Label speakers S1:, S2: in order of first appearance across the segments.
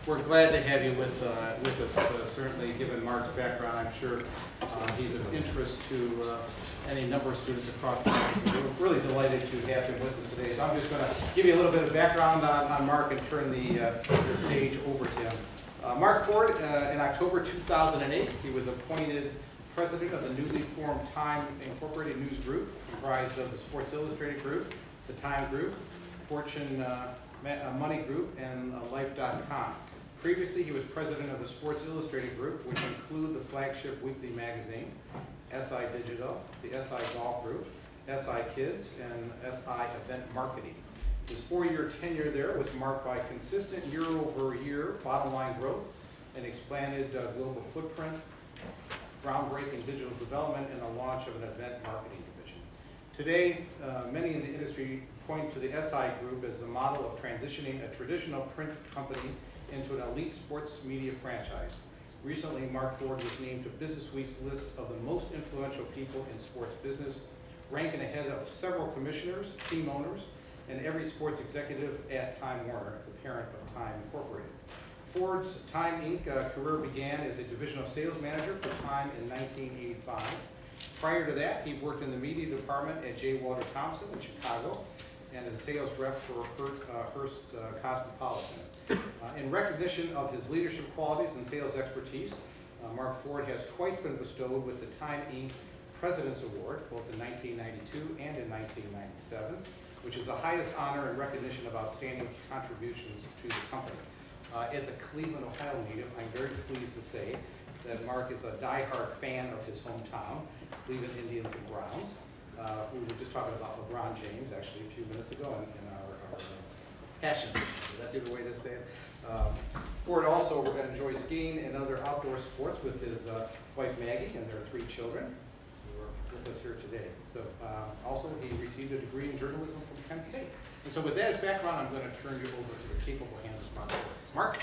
S1: We're glad to have you with us. Certainly, given Mark's background, I'm sure he's of interest to any number of students across the country. So we're really delighted to have him with us today. So I'm just going to give you a little bit of background on Mark and turn the stage over to him. Mark Ford, in October 2008, he was appointed president of the newly formed Time Incorporated News Group, comprised of the Sports Illustrated Group, the Time Group, Fortune Money Group, and Life.com. Previously, he was president of the Sports Illustrated Group, which include the flagship weekly magazine, SI Digital, the SI Golf Group, SI Kids, and SI Event Marketing. His 4-year tenure there was marked by consistent year-over-year bottom-line growth, an expanded global footprint, groundbreaking digital development, and the launch of an event marketing division. Today, many in the industry point to the SI Group as the model of transitioning a traditional print company into an elite sports media franchise. Recently, Mark Ford was named to Businessweek's list of the most influential people in sports business, ranking ahead of several commissioners, team owners, and every sports executive at Time Warner, the parent of Time Incorporated. Ford's Time Inc. Career began as a divisional sales manager for Time in 1985. Prior to that, he worked in the media department at J. Walter Thompson in Chicago and as a sales rep for Hearst's Cosmopolitan. In recognition of his leadership qualities and sales expertise, Mark Ford has twice been bestowed with the Time Inc. President's Award, both in 1992 and in 1997, which is the highest honor and recognition of outstanding contributions to the company. As a Cleveland, Ohio native, I'm very pleased to say that Mark is a diehard fan of his hometown, Cleveland Indians and Browns. We were just talking about LeBron James, actually, a few minutes ago in our passion. Is that the way to say it? Ford also enjoys skiing and other outdoor sports with his wife Maggie and their 3 children who are with us here today. So also he received a degree in journalism from Penn State. And so with that as background, I'm going to turn you over to the capable hands of Mark Ford. Mark?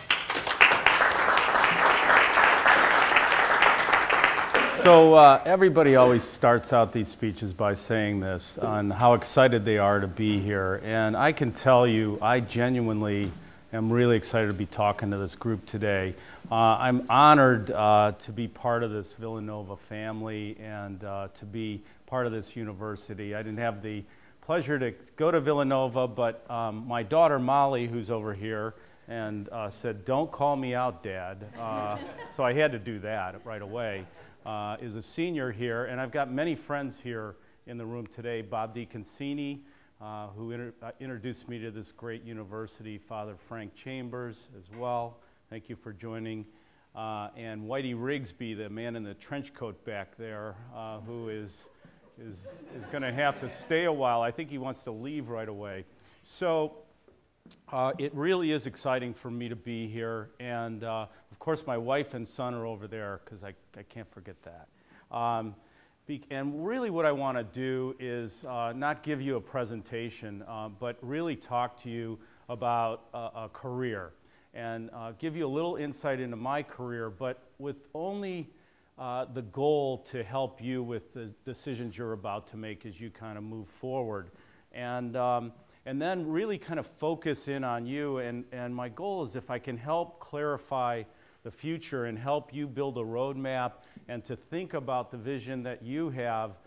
S2: So everybody always starts out these speeches by saying this, on how excited they are to be here. And I can tell you, I genuinely am really excited to be talking to this group today. I'm honored to be part of this Villanova family and to be part of this university. I didn't have the pleasure to go to Villanova, but my daughter Molly, who's over here, and said, "Don't call me out, Dad." So I had to do that right away. Is a senior here, and I've got many friends here in the room today. Bob DeConcini, who introduced me to this great university, Father Frank Chambers as well. Thank you for joining. And Whitey Rigsby, the man in the trench coat back there, who is going to have to stay a while. I think he wants to leave right away. So it really is exciting for me to be here, and of course my wife and son are over there because I can't forget that. And really what I want to do is not give you a presentation, but really talk to you about a career and give you a little insight into my career, but with only the goal to help you with the decisions you're about to make as you kind of move forward. And then really kind of focus in on you, and my goal is if I can help clarify the future and help you build a roadmap and to think about the vision that you have,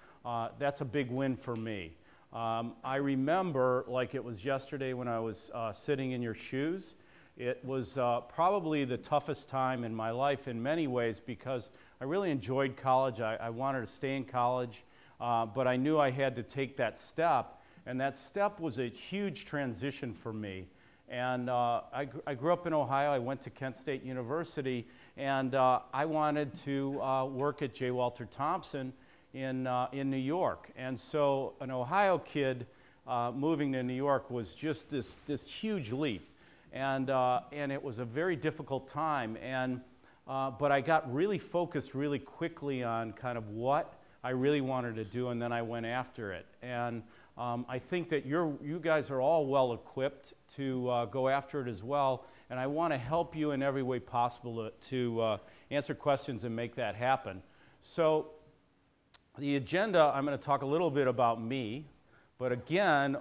S2: that's a big win for me. I remember like it was yesterday when I was sitting in your shoes. It was probably the toughest time in my life in many ways because I really enjoyed college. I wanted to stay in college, but I knew I had to take that step. And that step was a huge transition for me. And I grew up in Ohio. I went to Kent State University, and I wanted to work at J. Walter Thompson in New York. And so an Ohio kid moving to New York was just this huge leap. And it was a very difficult time. But I got really focused really quickly on kind of what I really wanted to do, and then I went after it. And I think that you guys are all well equipped to go after it as well, and I want to help you in every way possible to answer questions and make that happen. So the agenda, I'm going to talk a little bit about me, But again,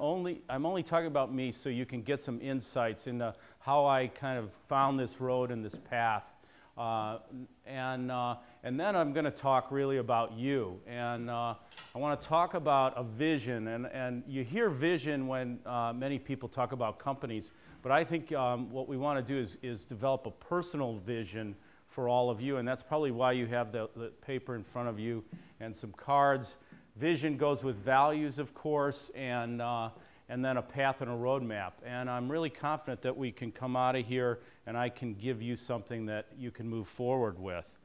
S2: I'm only talking about me so you can get some insights into how I kind of found this road and this path. And then I'm going to talk really about you. And I want to talk about a vision. And you hear vision when many people talk about companies. But I think what we want to do is develop a personal vision for all of you. And that's probably why you have the paper in front of you and some cards. Vision goes with values, of course, and then a path and a roadmap. And I'm really confident that we can come out of here and I can give you something that you can move forward with.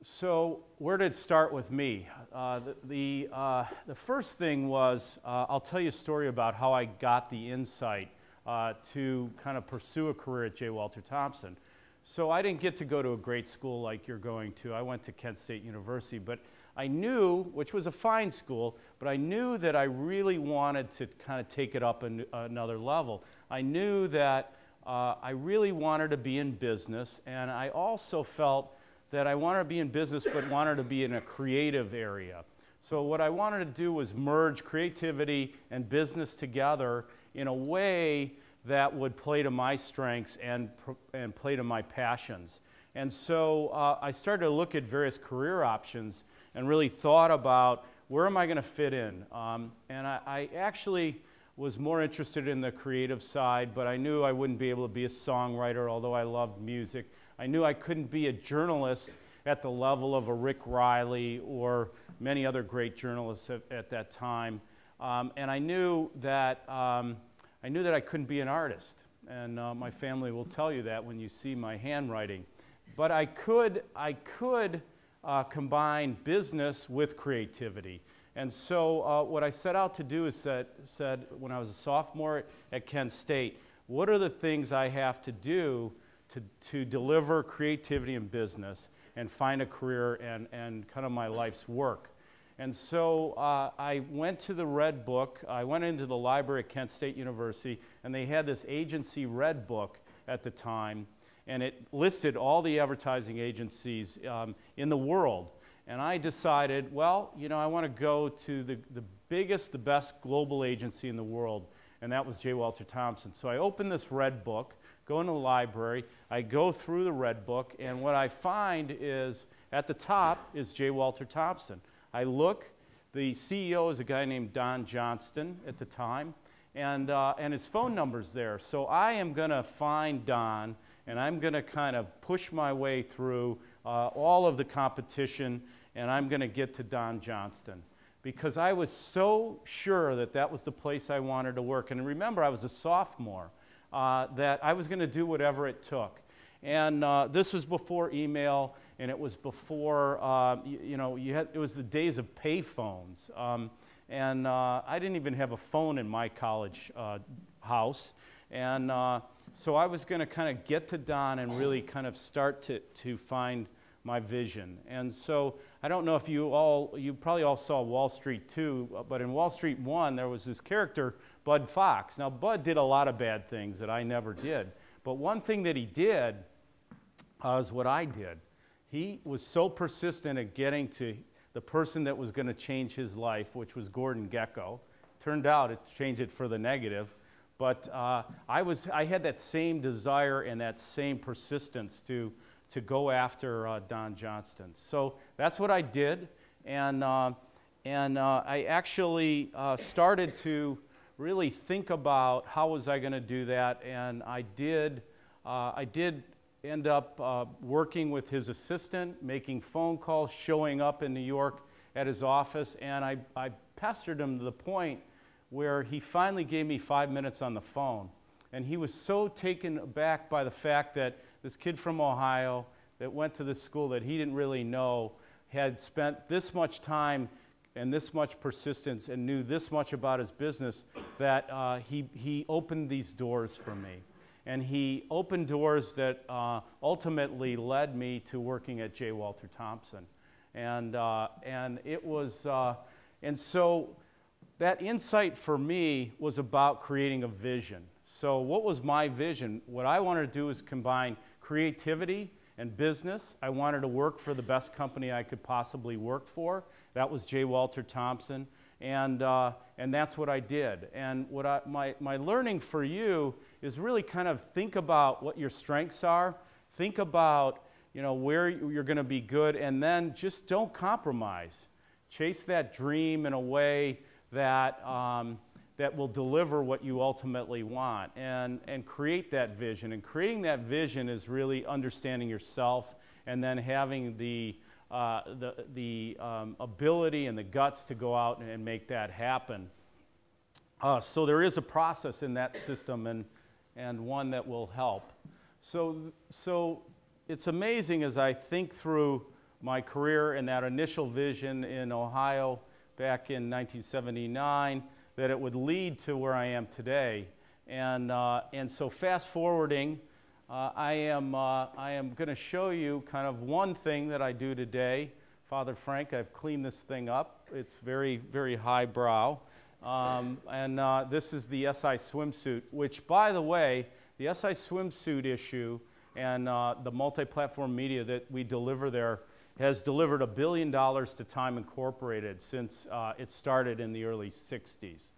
S2: So where did it start with me? The first thing was, I'll tell you a story about how I got the insight to kind of pursue a career at J. Walter Thompson. So I didn't get to go to a great school like you're going to. I went to Kent State University, but I knew, which was a fine school, but I knew that I really wanted to kind of take it up another level. I knew that I really wanted to be in business, and I also felt that I wanted to be in business but wanted to be in a creative area. So what I wanted to do was merge creativity and business together in a way that would play to my strengths and play to my passions. And so I started to look at various career options and really thought about where am I going to fit in. And I actually was more interested in the creative side, but I knew I wouldn't be able to be a songwriter, although I loved music. I knew I couldn't be a journalist at the level of a Rick Riley or many other great journalists at that time. And I knew that I couldn't be an artist. And my family will tell you that when you see my handwriting. But I could combine business with creativity. And so what I set out to do is said when I was a sophomore at Kent State, what are the things I have to do to deliver creativity in business and find a career and kind of my life's work? And so I went to the Red Book. I went into the library at Kent State University, and they had this agency Red Book at the time, and it listed all the advertising agencies in the world. And I decided, well, you know, I want to go to the biggest, the best global agency in the world, and that was J. Walter Thompson. So I opened this Red Book, go in the library, I go through the Red Book, and what I find is at the top is J. Walter Thompson. I look, the CEO is a guy named Don Johnston at the time, and his phone number's there. So I am going to find Don, and I'm going to kind of push my way through all of the competition, and I'm going to get to Don Johnston. Because I was so sure that that was the place I wanted to work. And remember, I was a sophomore, that I was going to do whatever it took. And this was before email, and it was before, it was the days of pay phones. And I didn't even have a phone in my college house. And so I was going to kind of get to Don and really kind of start to find my vision. And so I don't know if you probably all saw Wall Street 2, but in Wall Street 1 there was this character, Bud Fox. Now Bud did a lot of bad things that I never did, but one thing that he did is what I did. He was so persistent at getting to the person that was going to change his life, which was Gordon Gekko. Turned out it changed it for the negative, but I had that same desire and that same persistence to go after Don Johnston. So that's what I did, and I actually started to really think about how was I going to do that, and I did end up working with his assistant, making phone calls, showing up in New York at his office, and I pestered him to the point where he finally gave me 5 minutes on the phone. And he was so taken aback by the fact that this kid from Ohio that went to this school that he didn't really know had spent this much time and this much persistence and knew this much about his business that he opened these doors for me. And he opened doors that ultimately led me to working at J. Walter Thompson. And it was, and so that insight for me was about creating a vision. So what was my vision? What I wanted to do is combine creativity and business. I wanted to work for the best company I could possibly work for. That was J. Walter Thompson. And that's what I did. And my learning for you is really kind of think about what your strengths are, think about where you're going to be good, and then just don't compromise. Chase that dream in a way that that will deliver what you ultimately want, and create that vision. And creating that vision is really understanding yourself, and then having the ability and the guts to go out and make that happen. So there is a process in that system, and one that will help. So it's amazing as I think through my career and that initial vision in Ohio back in 1979, that it would lead to where I am today. And so fast forwarding, I am going to show you kind of one thing that I do today. Father Frank, I've cleaned this thing up. It's very, very highbrow. This is the SI swimsuit, which, by the way, the SI swimsuit issue and the multi-platform media that we deliver there has delivered $1 billion to Time Incorporated since it started in the early 60s.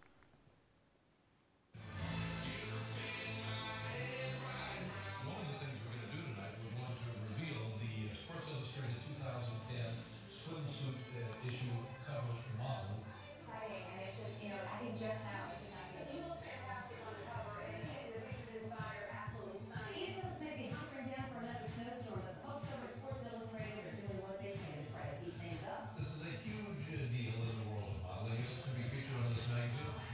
S3: Swimsuit issue cover model. Exciting, and it's just, I think just now it's just happening. You look fantastic on the cover, and again, your pieces inside are absolutely stunning. East Coast may be hunkering down for another snowstorm, but the folks over at Sports Illustrated are doing what they can to try to heat things up. This is a huge deal in the world of modeling. Is it to be featured on this magazine?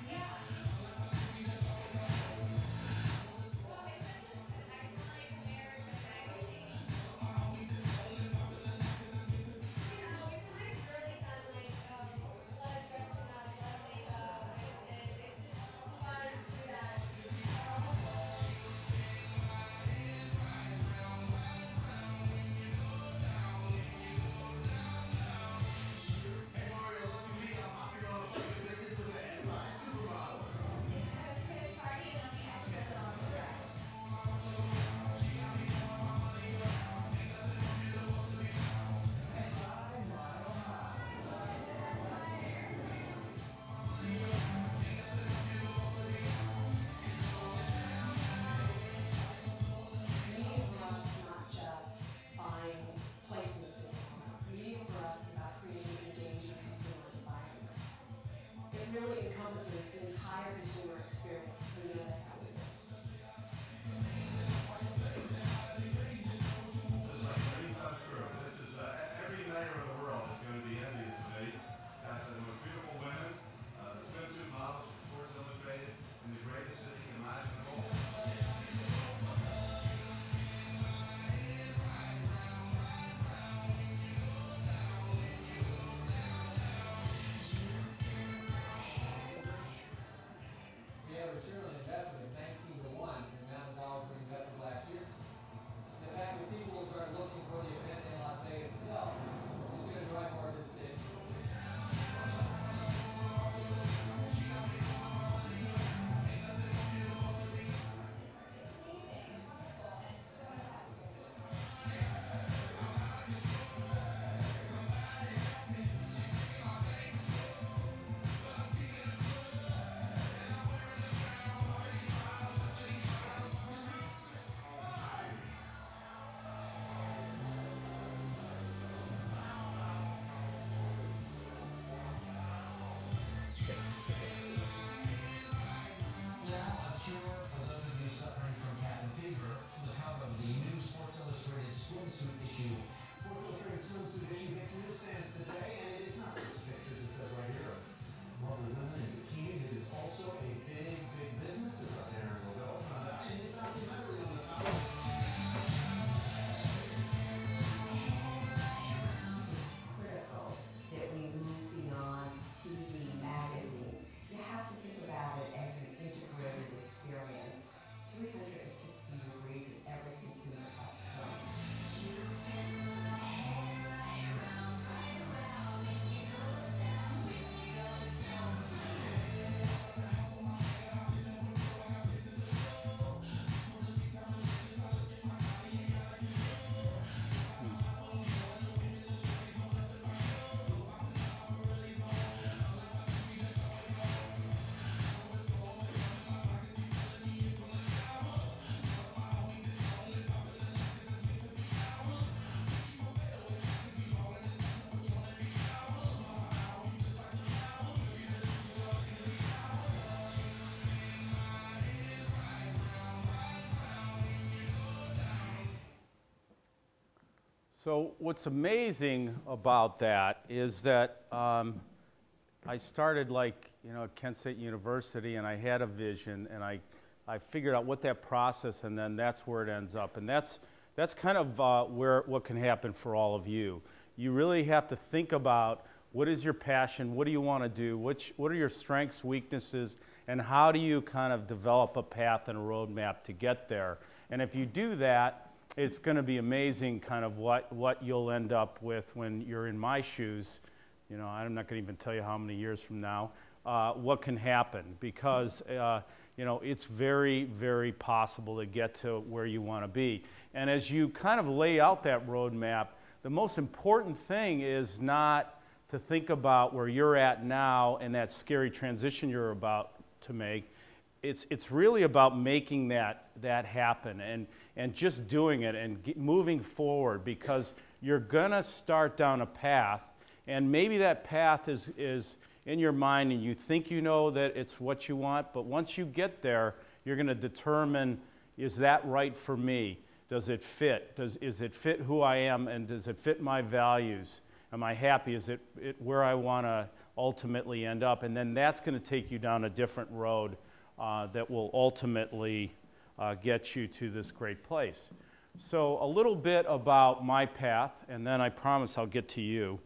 S2: So what's amazing about that is that I started at Kent State University, and I had a vision, and I figured out what that process, and then that's where it ends up. And that's kind of what can happen for all of you. You really have to think about what is your passion, what do you want to do, what are your strengths, weaknesses, and how do you kind of develop a path and a roadmap to get there. And if you do that, it's going to be amazing kind of what you'll end up with when you're in my shoes. You know, I'm not going to even tell you how many years from now, what can happen, because you know, it's very, very possible to get to where you want to be. And as you kind of lay out that roadmap, the most important thing is not to think about where you're at now and that scary transition you're about to make. It's really about making that happen and just doing it and moving forward, because you're going to start down a path, and maybe that path is in your mind and you think you know that it's what you want, but once you get there, you're going to determine, is that right for me? Does it fit? Is it fit who I am, and does it fit my values? Am I happy? Is it where I want to ultimately end up? And then that's going to take you down a different road that will ultimately get you to this great place. So a little bit about my path, and then I promise I'll get to you.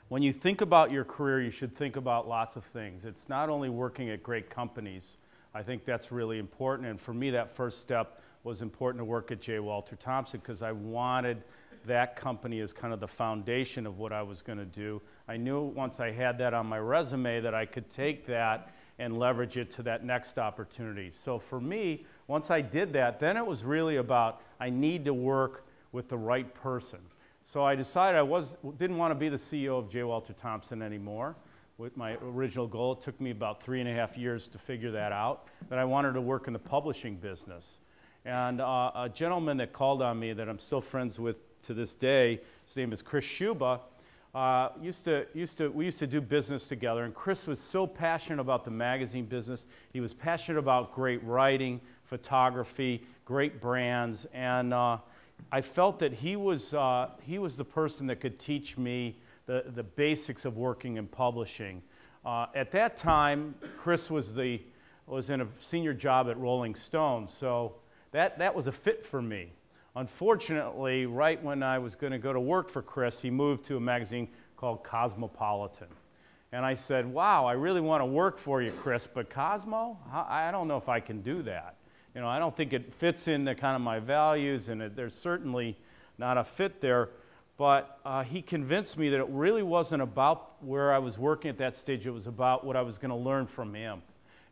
S2: When you think about your career, you should think about lots of things. It's not only working at great companies. I think that's really important, and for me that first step was important to work at J. Walter Thompson, because I wanted that company as kind of the foundation of what I was going to do. I knew once I had that on my resume that I could take that and leverage it to that next opportunity. So for me, once I did that, then it was really about, I need to work with the right person. So I decided I didn't want to be the CEO of J. Walter Thompson anymore. With my original goal, it took me about 3.5 years to figure that out, that I wanted to work in the publishing business. And a gentleman that called on me that I'm still friends with to this day, his name is Chris Schuba, we used to do business together, and Chris was so passionate about the magazine business. He was passionate about great writing, photography, great brands, and I felt that he was the person that could teach me the basics of working in publishing. At that time, Chris was in a senior job at Rolling Stone, so that was a fit for me. Unfortunately, right when I was going to go to work for Chris, he moved to a magazine called Cosmopolitan. And I said, wow, I really want to work for you, Chris, but Cosmo? I don't know if I can do that. You know, I don't think it fits into kind of my values, and there's certainly not a fit there. But he convinced me that it really wasn't about where I was working at that stage. It was about what I was going to learn from him.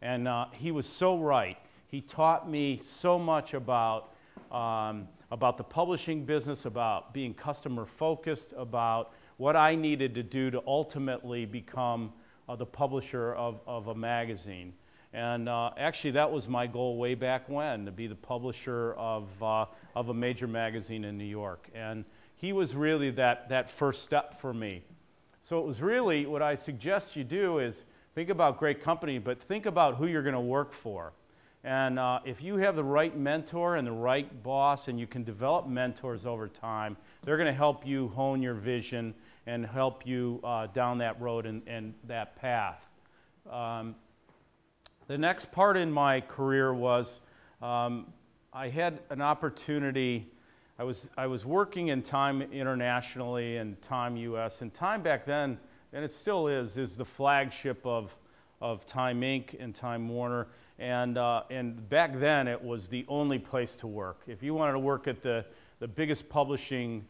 S2: And he was so right. He taught me so much about the publishing business, about being customer focused, about what I needed to do to ultimately become the publisher of a magazine. And actually that was my goal way back when, to be the publisher of a major magazine in New York. And he was really that first step for me. So it was really, what I suggest you do is think about great company, but think about who you're going to work for. And if you have the right mentor and the right boss, and you can develop mentors over time, they're going to help you hone your vision and help you down that road and that path. The next part in my career was I had an opportunity. I was working in Time internationally and Time US, and Time back then, and it still is the flagship of Time Inc. and Time Warner, and back then it was the only place to work. If you wanted to work at the biggest publishing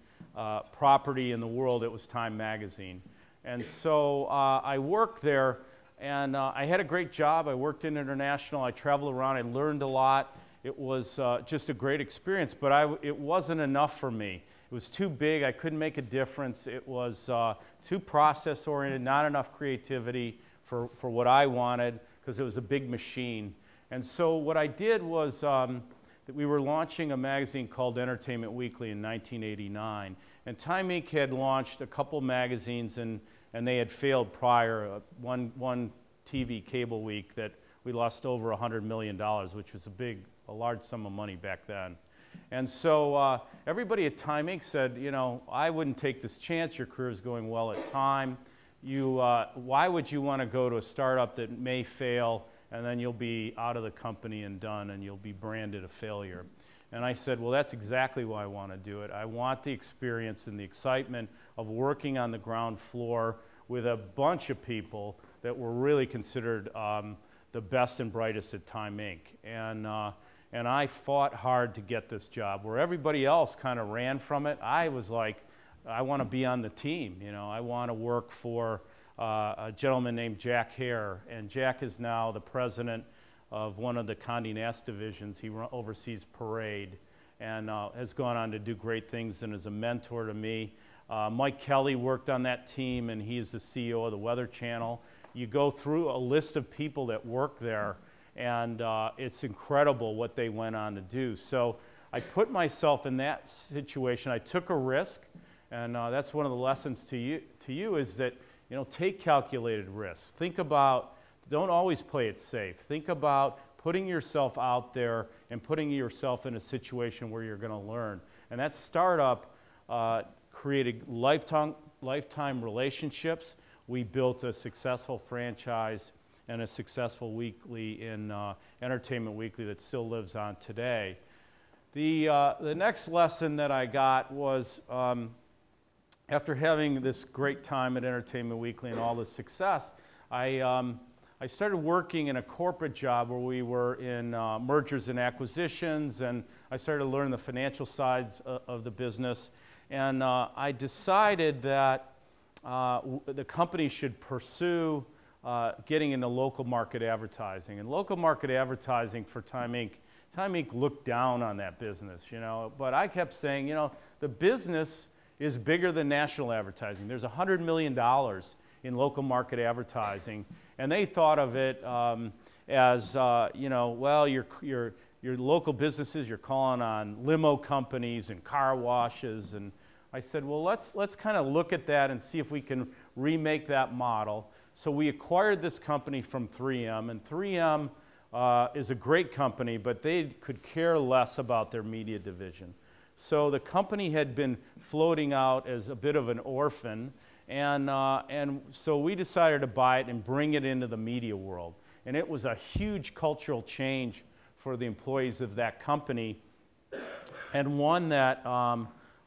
S2: property in the world, it was Time Magazine. And so I worked there, and I had a great job. I worked in international. I traveled around. I learned a lot. It was just a great experience, but it wasn't enough for me. It was too big. I couldn't make a difference. It was too process-oriented, not enough creativity for what I wanted, because it was a big machine. And so what I did was that we were launching a magazine called Entertainment Weekly in 1989. And Time Inc. had launched a couple magazines, and they had failed prior. One TV cable week that we lost over $100 million, which was a large sum of money back then. And so everybody at Time Inc. said, you know, I wouldn't take this chance. Your career is going well at Time. Why would you want to go to a startup that may fail and then you'll be out of the company and done and you'll be branded a failure? And I said, well, that's exactly why I want to do it. I want the experience and the excitement of working on the ground floor with a bunch of people that were really considered the best and brightest at Time Inc. And I fought hard to get this job. Where everybody else kind of ran from it, I was like, I want to be on the team. You know, I want to work for a gentleman named Jack Hare, and Jack is now the president of one of the Condé Nast divisions. He oversees Parade and has gone on to do great things and is a mentor to me. Mike Kelly worked on that team, and he's the CEO of the Weather Channel. You go through a list of people that work there, and it's incredible what they went on to do. So I put myself in that situation. I took a risk, and that's one of the lessons to you is that, you know, take calculated risks. Think about, don't always play it safe. Think about putting yourself out there and putting yourself in a situation where you're going to learn. And that startup created lifetime relationships. We built a successful franchise and a successful weekly in Entertainment Weekly that still lives on today. The next lesson that I got was after having this great time at Entertainment Weekly and all the success, I started working in a corporate job where we were in mergers and acquisitions, and I started to learn the financial sides of the business. And I decided that the company should pursue getting into local market advertising. And local market advertising for Time Inc. Looked down on that business, you know. But I kept saying, you know, the business is bigger than national advertising. There's $100 million in local market advertising, and they thought of it as, you know, well, your local businesses, you're calling on limo companies and car washes, and I said, well, let's kind of look at that and see if we can remake that model. So we acquired this company from 3M, and 3M is a great company, but they could care less about their media division. So the company had been floating out as a bit of an orphan, and so we decided to buy it and bring it into the media world. And it was a huge cultural change for the employees of that company, and one that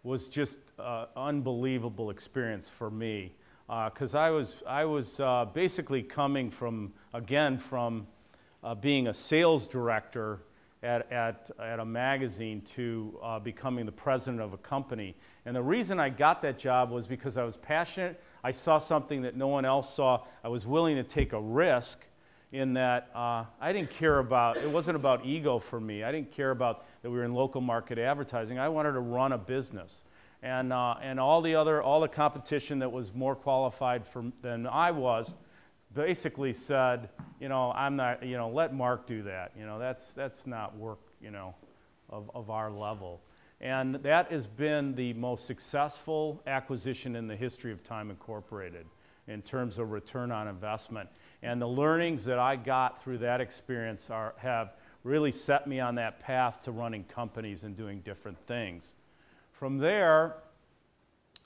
S2: was just an unbelievable experience for me, because I was basically coming from, again, from being a sales director at a magazine to becoming the president of a company. And the reason I got that job was because I was passionate. I saw something that no one else saw. I was willing to take a risk in that I didn't care about, it wasn't about ego for me. I didn't care about that we were in local market advertising. I wanted to run a business. And all the competition that was more qualified than I was basically said, you know, I'm not, you know, let Mark do that. You know, that's not work, you know, of our level. And that has been the most successful acquisition in the history of Time Incorporated in terms of return on investment. And the learnings that I got through that experience have really set me on that path to running companies and doing different things. From there,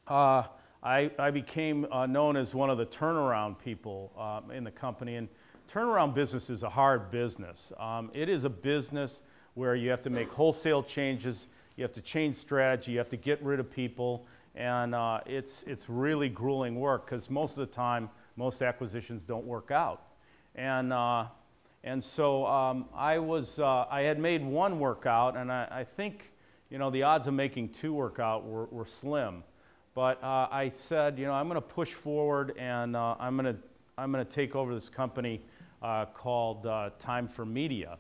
S2: I became known as one of the turnaround people in the company. And turnaround business is a hard business. It is a business where you have to make wholesale changes, you have to change strategy, you have to get rid of people, and it's really grueling work because most of the time, most acquisitions don't work out. And so I had made one work out, and I think, you know, the odds of making two work out were slim. But I said, you know, I'm going to push forward, and I'm going to take over this company called Time for Media.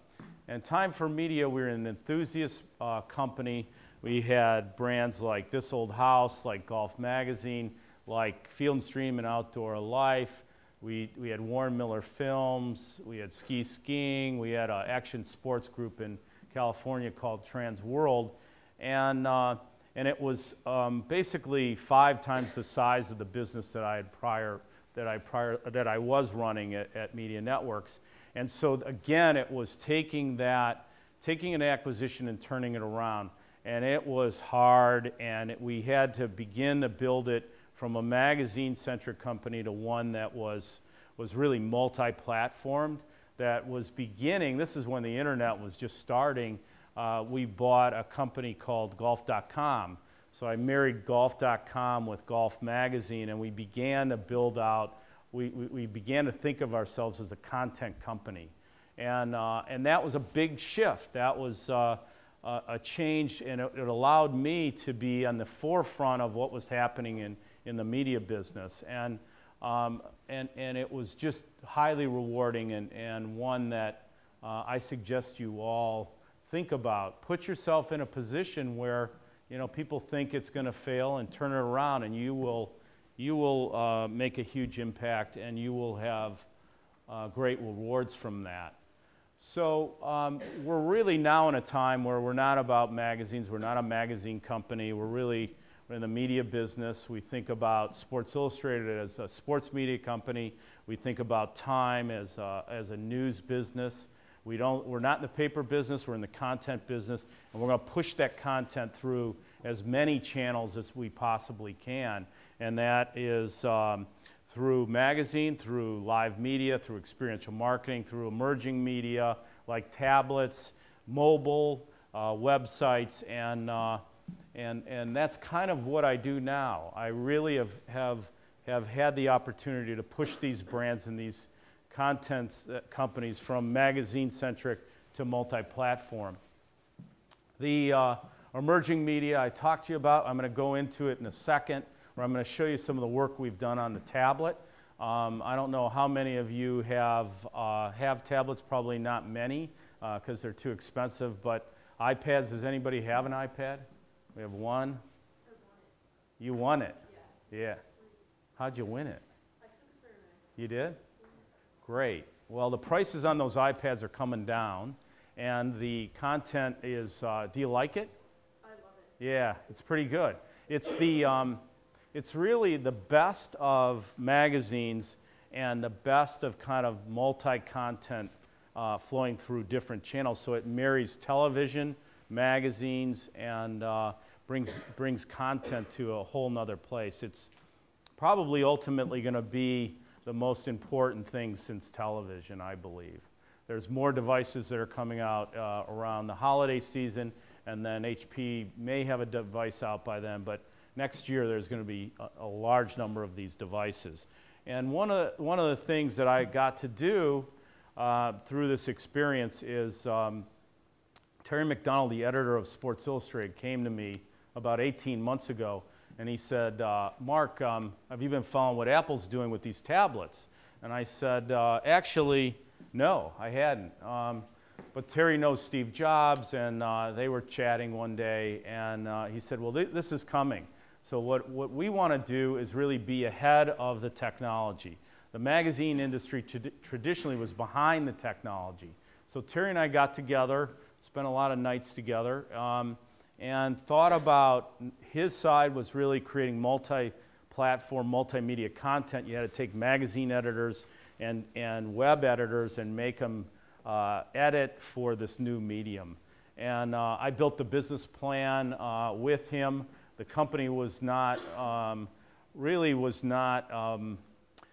S2: And Time for Media, we're an enthusiast company. We had brands like This Old House, like Golf Magazine, like Field & Stream and Outdoor Life. We had Warren Miller Films. We had Skiing. We had an action sports group in California called Trans World. And it was basically 5 times the size of the business that I was running at Media Networks. And so again, it was taking an acquisition and turning it around. And it was hard, and we had to begin to build it from a magazine-centric company to one that was really multi-platformed, that was beginning. This is when the internet was just starting. We bought a company called golf.com. So I married golf.com with Golf Magazine, and we began to build out, we began to think of ourselves as a content company. And that was a big shift. That was a change, and it allowed me to be on the forefront of what was happening in the media business. And it was just highly rewarding, and one that I suggest you all think about. Put yourself in a position where people think it's going to fail, and turn it around, and you will make a huge impact, and you will have great rewards from that. So we're really now in a time where we're not about magazines. We're not a magazine company. We're in the media business. We think about Sports Illustrated as a sports media company. We think about Time as a news business. We're not in the paper business. We're in the content business, and we're going to push that content through as many channels as we possibly can. And that is through magazine, through live media, through experiential marketing, through emerging media like tablets, mobile, websites, and that's kind of what I do now. I really have had the opportunity to push these brands and these content companies from magazine-centric to multi-platform. The emerging media I talked to you about, I'm going to go into it in a second, where I'm going to show you some of the work we've done on the tablet. I don't know how many of you have tablets, probably not many, because they're too expensive, but iPads, does anybody have an iPad? We have one. You won it? Yeah. How'd you win it?
S4: I took a survey.
S2: You did? Great. Well, the prices on those iPads are coming down, and the content is, do you like it?
S4: I love it.
S2: Yeah, it's pretty good. It's really the best of magazines and the best of kind of multi-content flowing through different channels. So it marries television, magazines, and brings content to a whole nother place. It's probably ultimately going to be the most important thing since television, I believe. There's more devices that are coming out around the holiday season, and then HP may have a device out by then, but next year there's going to be a large number of these devices. And one of the things that I got to do through this experience is Terry McDonald, the editor of Sports Illustrated, came to me about 18 months ago, and he said, Mark, have you been following what Apple's doing with these tablets? And I said, actually, no, I hadn't. But Terry knows Steve Jobs, and they were chatting one day, and he said, well, this is coming. So what we want to do is really be ahead of the technology. The magazine industry traditionally was behind the technology. So Terry and I got together, spent a lot of nights together, and thought about his side was really creating multi-platform, multimedia content. You had to take magazine editors and web editors and make them edit for this new medium. And I built the business plan with him. The company was not,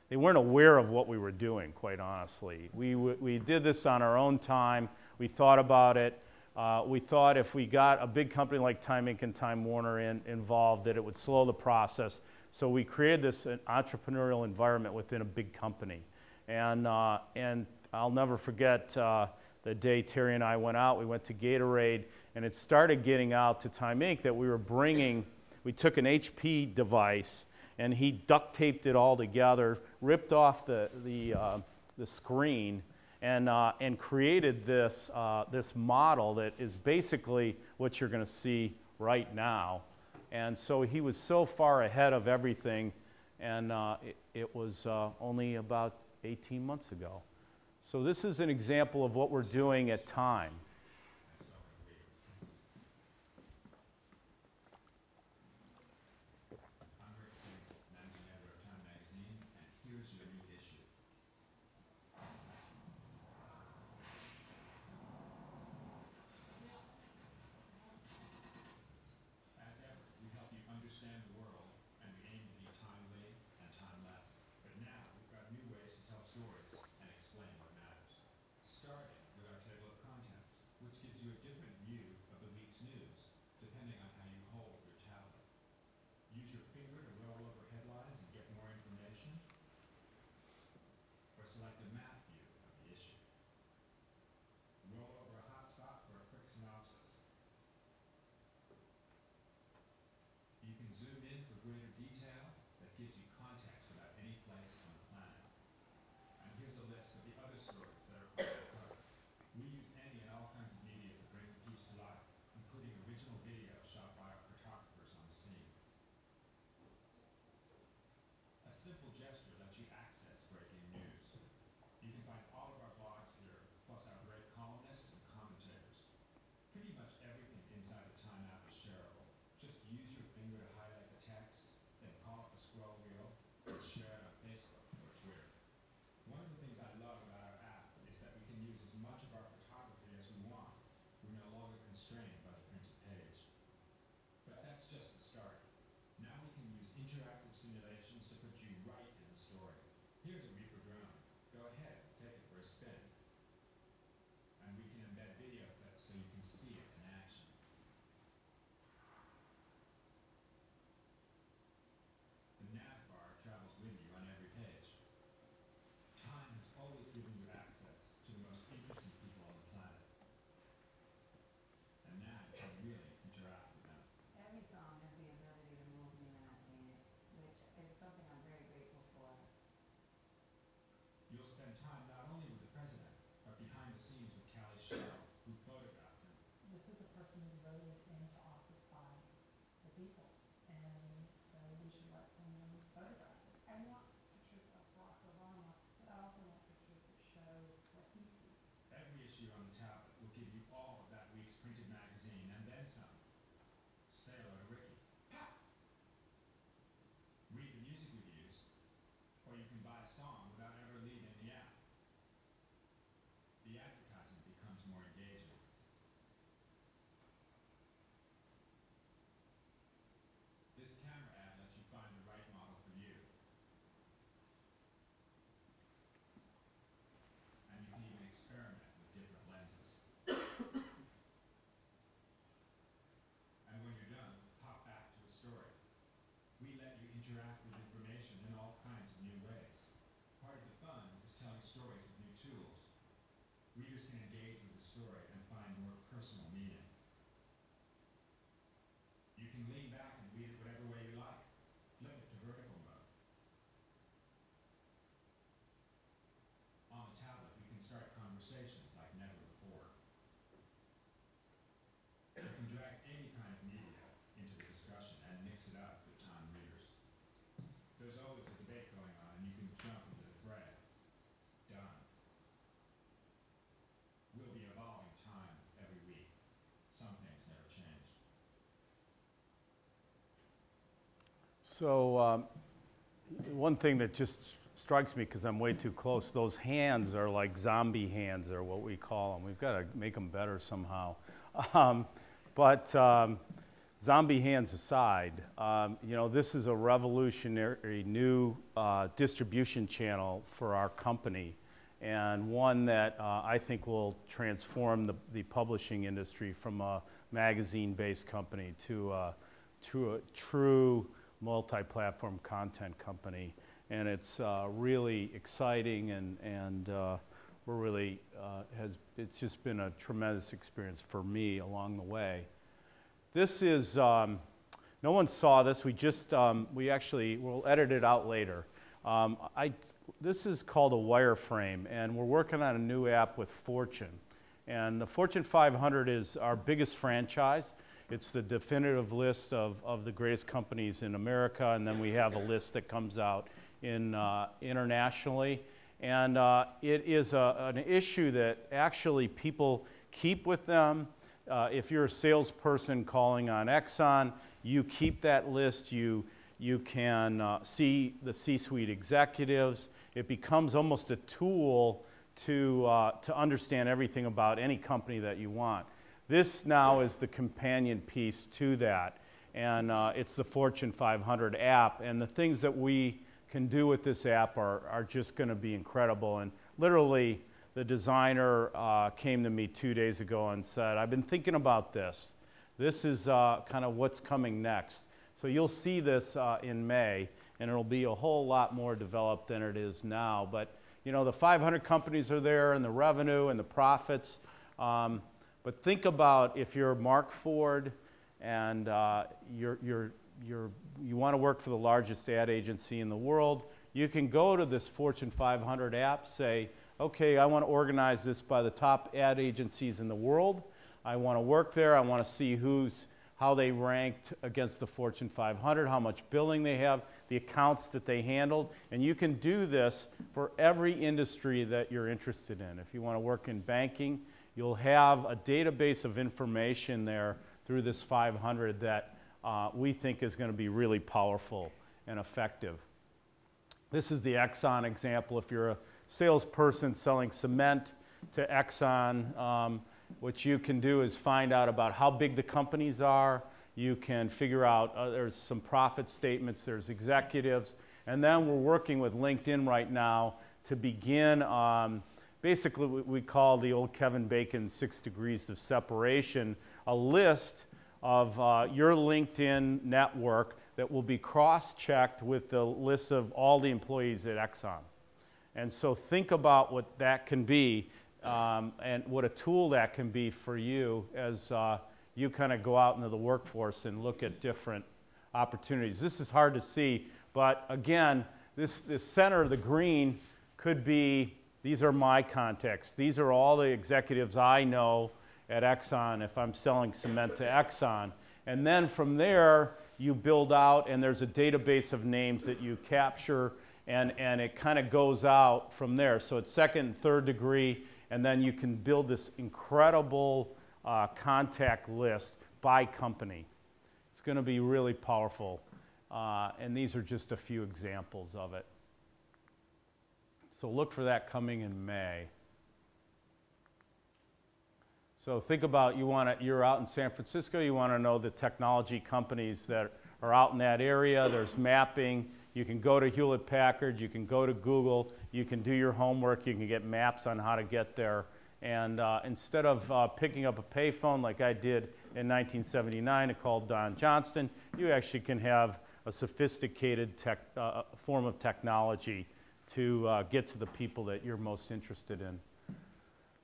S2: they weren't aware of what we were doing, quite honestly. We did this on our own time. We thought about it. We thought if we got a big company like Time Inc. and Time Warner involved, that it would slow the process. So we created this entrepreneurial environment within a big company. And I'll never forget the day Terry and I went out. We went to Gatorade, and it started getting out to Time Inc. that we took an HP device, and he duct taped it all together, ripped off the screen, and created this model that is basically what you're going to see right now. And so he was so far ahead of everything, and it was only about 18 months ago. So this is an example of what we're doing at Time.
S5: the scenes with Callie Shaw, who photographed him.
S6: This is a person who voted in to office by the people, and so we should let someone photograph it. I want pictures of Barack Obama, but I also want pictures that show what he sees.
S5: Every issue on the tablet will give you all of that week's printed magazine and then some. Say hello to Ricky. Read the music reviews, or you can buy a song without ever leaving the app. The advertising becomes more engaging. This camera ad lets you find the right model for you. And you can even experiment with different lenses. And when you're done, pop back to a story. We let you interact with information in all kinds of new ways. Part of the fun is telling stories with new tools. Readers can engage with the story and find more personal meaning. You can lean back and read it whatever way you like. Flip it to vertical mode. On the tablet, you can start conversations like never before. You can drag any kind of media into the discussion and mix it up with non-readers. There's always a debate going on, and you can jump into the fray. Done. We'll be evolving time every week. Some things never change.
S2: So one thing that just strikes me, because I'm way too close, those hands are like zombie hands, or what we call them. We've got to make them better somehow. But zombie hands aside, you know, this is a revolutionary new distribution channel for our company, and one that I think will transform the publishing industry from a magazine-based company to a true multi-platform content company. And it's really exciting, and we're really, it's just been a tremendous experience for me along the way. This is, no one saw this, we actually, we'll edit it out later. This is called a wireframe, and we're working on a new app with Fortune. And the Fortune 500 is our biggest franchise. It's the definitive list of the greatest companies in America, and then we have a list that comes out internationally. And it is an issue that actually people keep with them. If you're a salesperson calling on Exxon, you keep that list. You can see the C-suite executives. It becomes almost a tool to understand everything about any company that you want. This now is the companion piece to that, and it's the Fortune 500 app. And the things that we can do with this app are just going to be incredible. And literally, the designer came to me 2 days ago and said, I've been thinking about this. This is kind of what's coming next. So you'll see this in May, and it'll be a whole lot more developed than it is now. But you know, the 500 companies are there, and the revenue and the profits. But think about if you're Mark Ford and you want to work for the largest ad agency in the world, you can go to this Fortune 500 app, say, okay, I want to organize this by the top ad agencies in the world. I want to work there. I want to see how they ranked against the Fortune 500, how much billing they have, the accounts that they handled. And you can do this for every industry that you're interested in. If you want to work in banking, you'll have a database of information there through this 500 that we think is going to be really powerful and effective. This is the Exxon example. If you're a salesperson selling cement to Exxon, what you can do is find out about how big the companies are. You can figure out there's some profit statements, there's executives, and then we're working with LinkedIn right now to begin basically what we call the old Kevin Bacon 6 degrees of separation, a list of your LinkedIn network that will be cross-checked with the list of all the employees at Exxon. And so think about what that can be and what a tool that can be for you as you kind of go out into the workforce and look at different opportunities. This is hard to see, but again, this center of the green could be These are my contacts. These are all the executives I know at Exxon if I'm selling cement to Exxon. And then from there, you build out, and there's a database of names that you capture, and it kind of goes out from there. So it's second and third degree, and then you can build this incredible contact list by company. It's going to be really powerful, and these are just a few examples of it. So look for that coming in May. So think about, you're out in San Francisco, you want to know the technology companies that are out in that area. There's mapping. You can go to Hewlett-Packard, you can go to Google, you can do your homework, you can get maps on how to get there. And instead of picking up a payphone like I did in 1979 and called Don Johnston, you actually can have a sophisticated form of technology to get to the people that you're most interested in.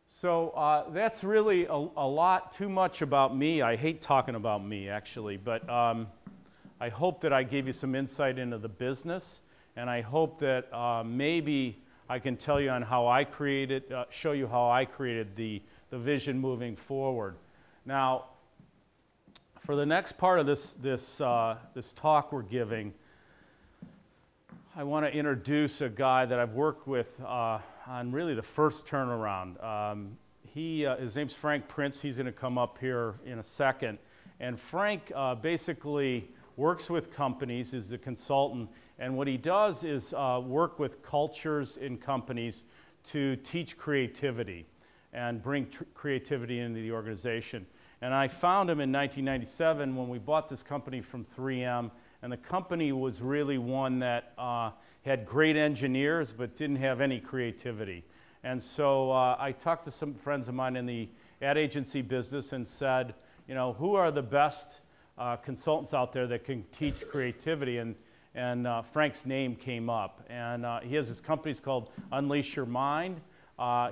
S2: So that's really a lot too much about me. I hate talking about me, actually, but I hope that I gave you some insight into the business, and I hope that maybe I can tell you on how I created, show you how I created the vision moving forward. Now, for the next part of this talk we're giving, I want to introduce a guy that I've worked with on really the first turnaround. His name's Frank Prince. He's going to come up here in a second. And Frank basically works with companies, is a consultant, and what he does is work with cultures in companies to teach creativity and bring creativity into the organization. And I found him in 1997 when we bought this company from 3M, and the company was really one that had great engineers but didn't have any creativity. And so I talked to some friends of mine in the ad agency business and said, you know, who are the best consultants out there that can teach creativity? And Frank's name came up. And he has this company called Unleash Your Mind.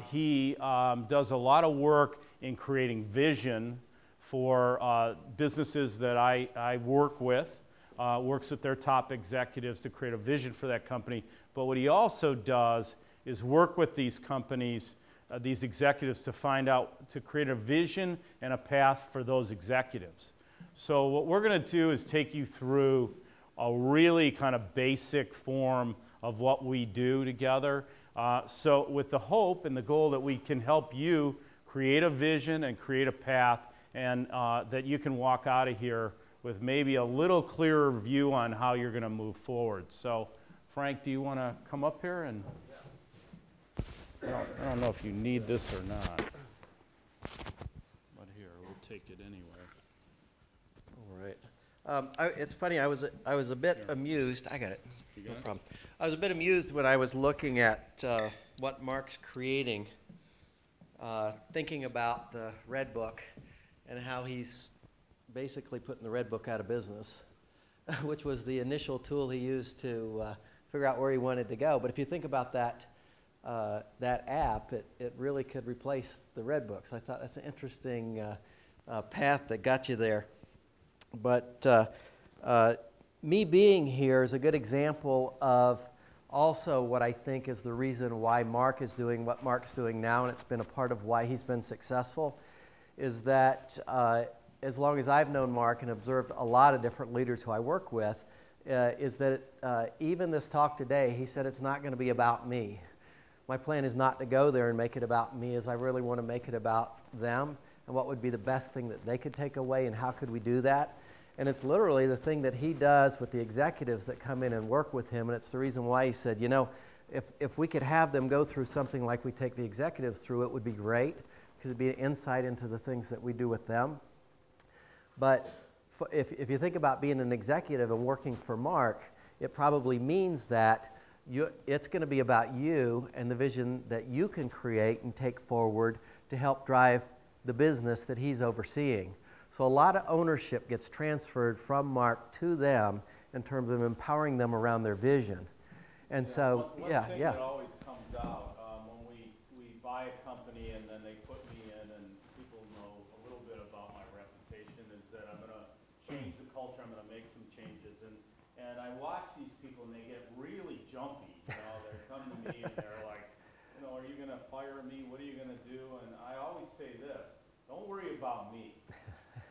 S2: He does a lot of work in creating vision for businesses that I work with. Works with their top executives to create a vision for that company. But what he also does is work with these companies, these executives, to find out, to create a vision and a path for those executives. So what we're going to do is take you through a really kind of basic form of what we do together. So with the hope and the goal that we can help you create a vision and create a path, and that you can walk out of here with maybe a little clearer view on how you're going to move forward. So, Frank, do you want to come up here? And I don't know if you need this or not, but here, we'll take it anyway.
S7: All right. It's funny. I was a bit amused. I got it.
S2: You got
S7: No
S2: it?
S7: problem. I was a bit amused when I was looking at what Mark's creating, thinking about the Red Book and how he's basically putting the Red Book out of business, which was the initial tool he used to figure out where he wanted to go. But if you think about that app, it really could replace the Red Book. So I thought that's an interesting path that got you there. But me being here is a good example of also what I think is the reason why Mark is doing what Mark's doing now, and it's been a part of why he's been successful, is that as long as I've known Mark and observed a lot of different leaders who I work with, is that even this talk today, he said it's not going to be about me. My plan is not to go there and make it about me, as I really want to make it about them and what would be the best thing that they could take away and how could we do that. And it's literally the thing that he does with the executives that come in and work with him, and it's the reason why he said, you know, if we could have them go through something like we take the executives through, it would be great, because it would be an insight into the things that we do with them. But if you think about being an executive and working for Mark, it probably means that it's going to be about you and the vision that you can create and take forward to help drive the business that he's overseeing. So a lot of ownership gets transferred from Mark to them in terms of empowering them around their vision. And so,
S2: one thing that always comes out when we buy a company and then they put me in and people know a little bit about my reputation is that I'm going to change the culture, I'm going to make some changes. And I watch these people and they get really jumpy. You know, they come to me and they're like, you know, are you going to fire me? What are you going to do? And I always say this, don't worry about me.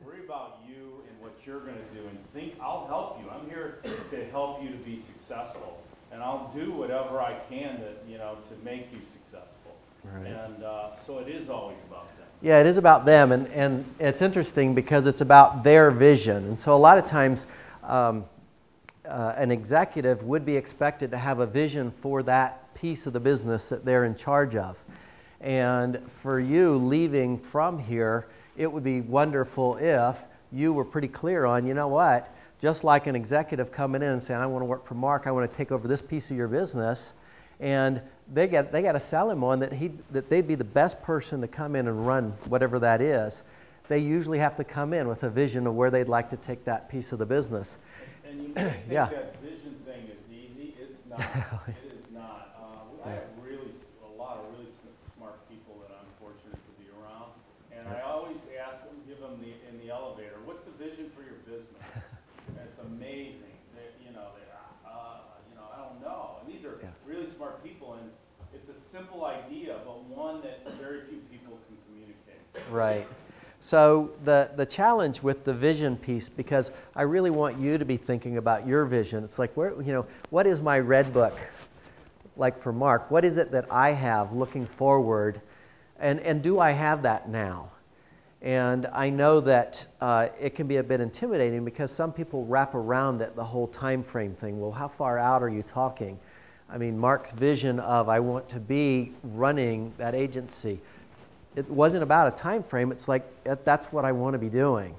S2: Worry about you and what you're going to do, and think I'll help you. I'm here to help you to be successful, and I'll do whatever I can to, you know, to make you successful.
S7: Right.
S2: And so it is always about them.
S7: Yeah, it is about them, and it's interesting because it's about their vision. And so a lot of times an executive would be expected to have a vision for that piece of the business that they're in charge of. And for you leaving from here, it would be wonderful if you were pretty clear on, you know what, just like an executive coming in and saying, I want to work for Mark, I want to take over this piece of your business, and they got to sell him on that they'd be the best person to come in and run whatever that is. They usually have to come in with a vision of where they'd like to take that piece of the business.
S2: And you may think
S7: Yeah.
S2: that vision thing is easy. It's not. It is not. I have a lot of really smart people that I'm fortunate to be around, and I always ask them, give them in the elevator, what's the vision for your business? And it's amazing. You know, I don't know. And these are really smart people, and it's a simple idea, but one that very few people can communicate.
S7: Right. So the challenge with the vision piece, because I really want you to be thinking about your vision. It's like, where, you know, what is my red book like for Mark? What is it that I have looking forward? And do I have that now? And I know that it can be a bit intimidating because some people wrap around it, the whole time frame thing. Well, how far out are you talking? I mean, Mark's vision of I want to be running that agency, it wasn't about a time frame. It's like, that's what I want to be doing.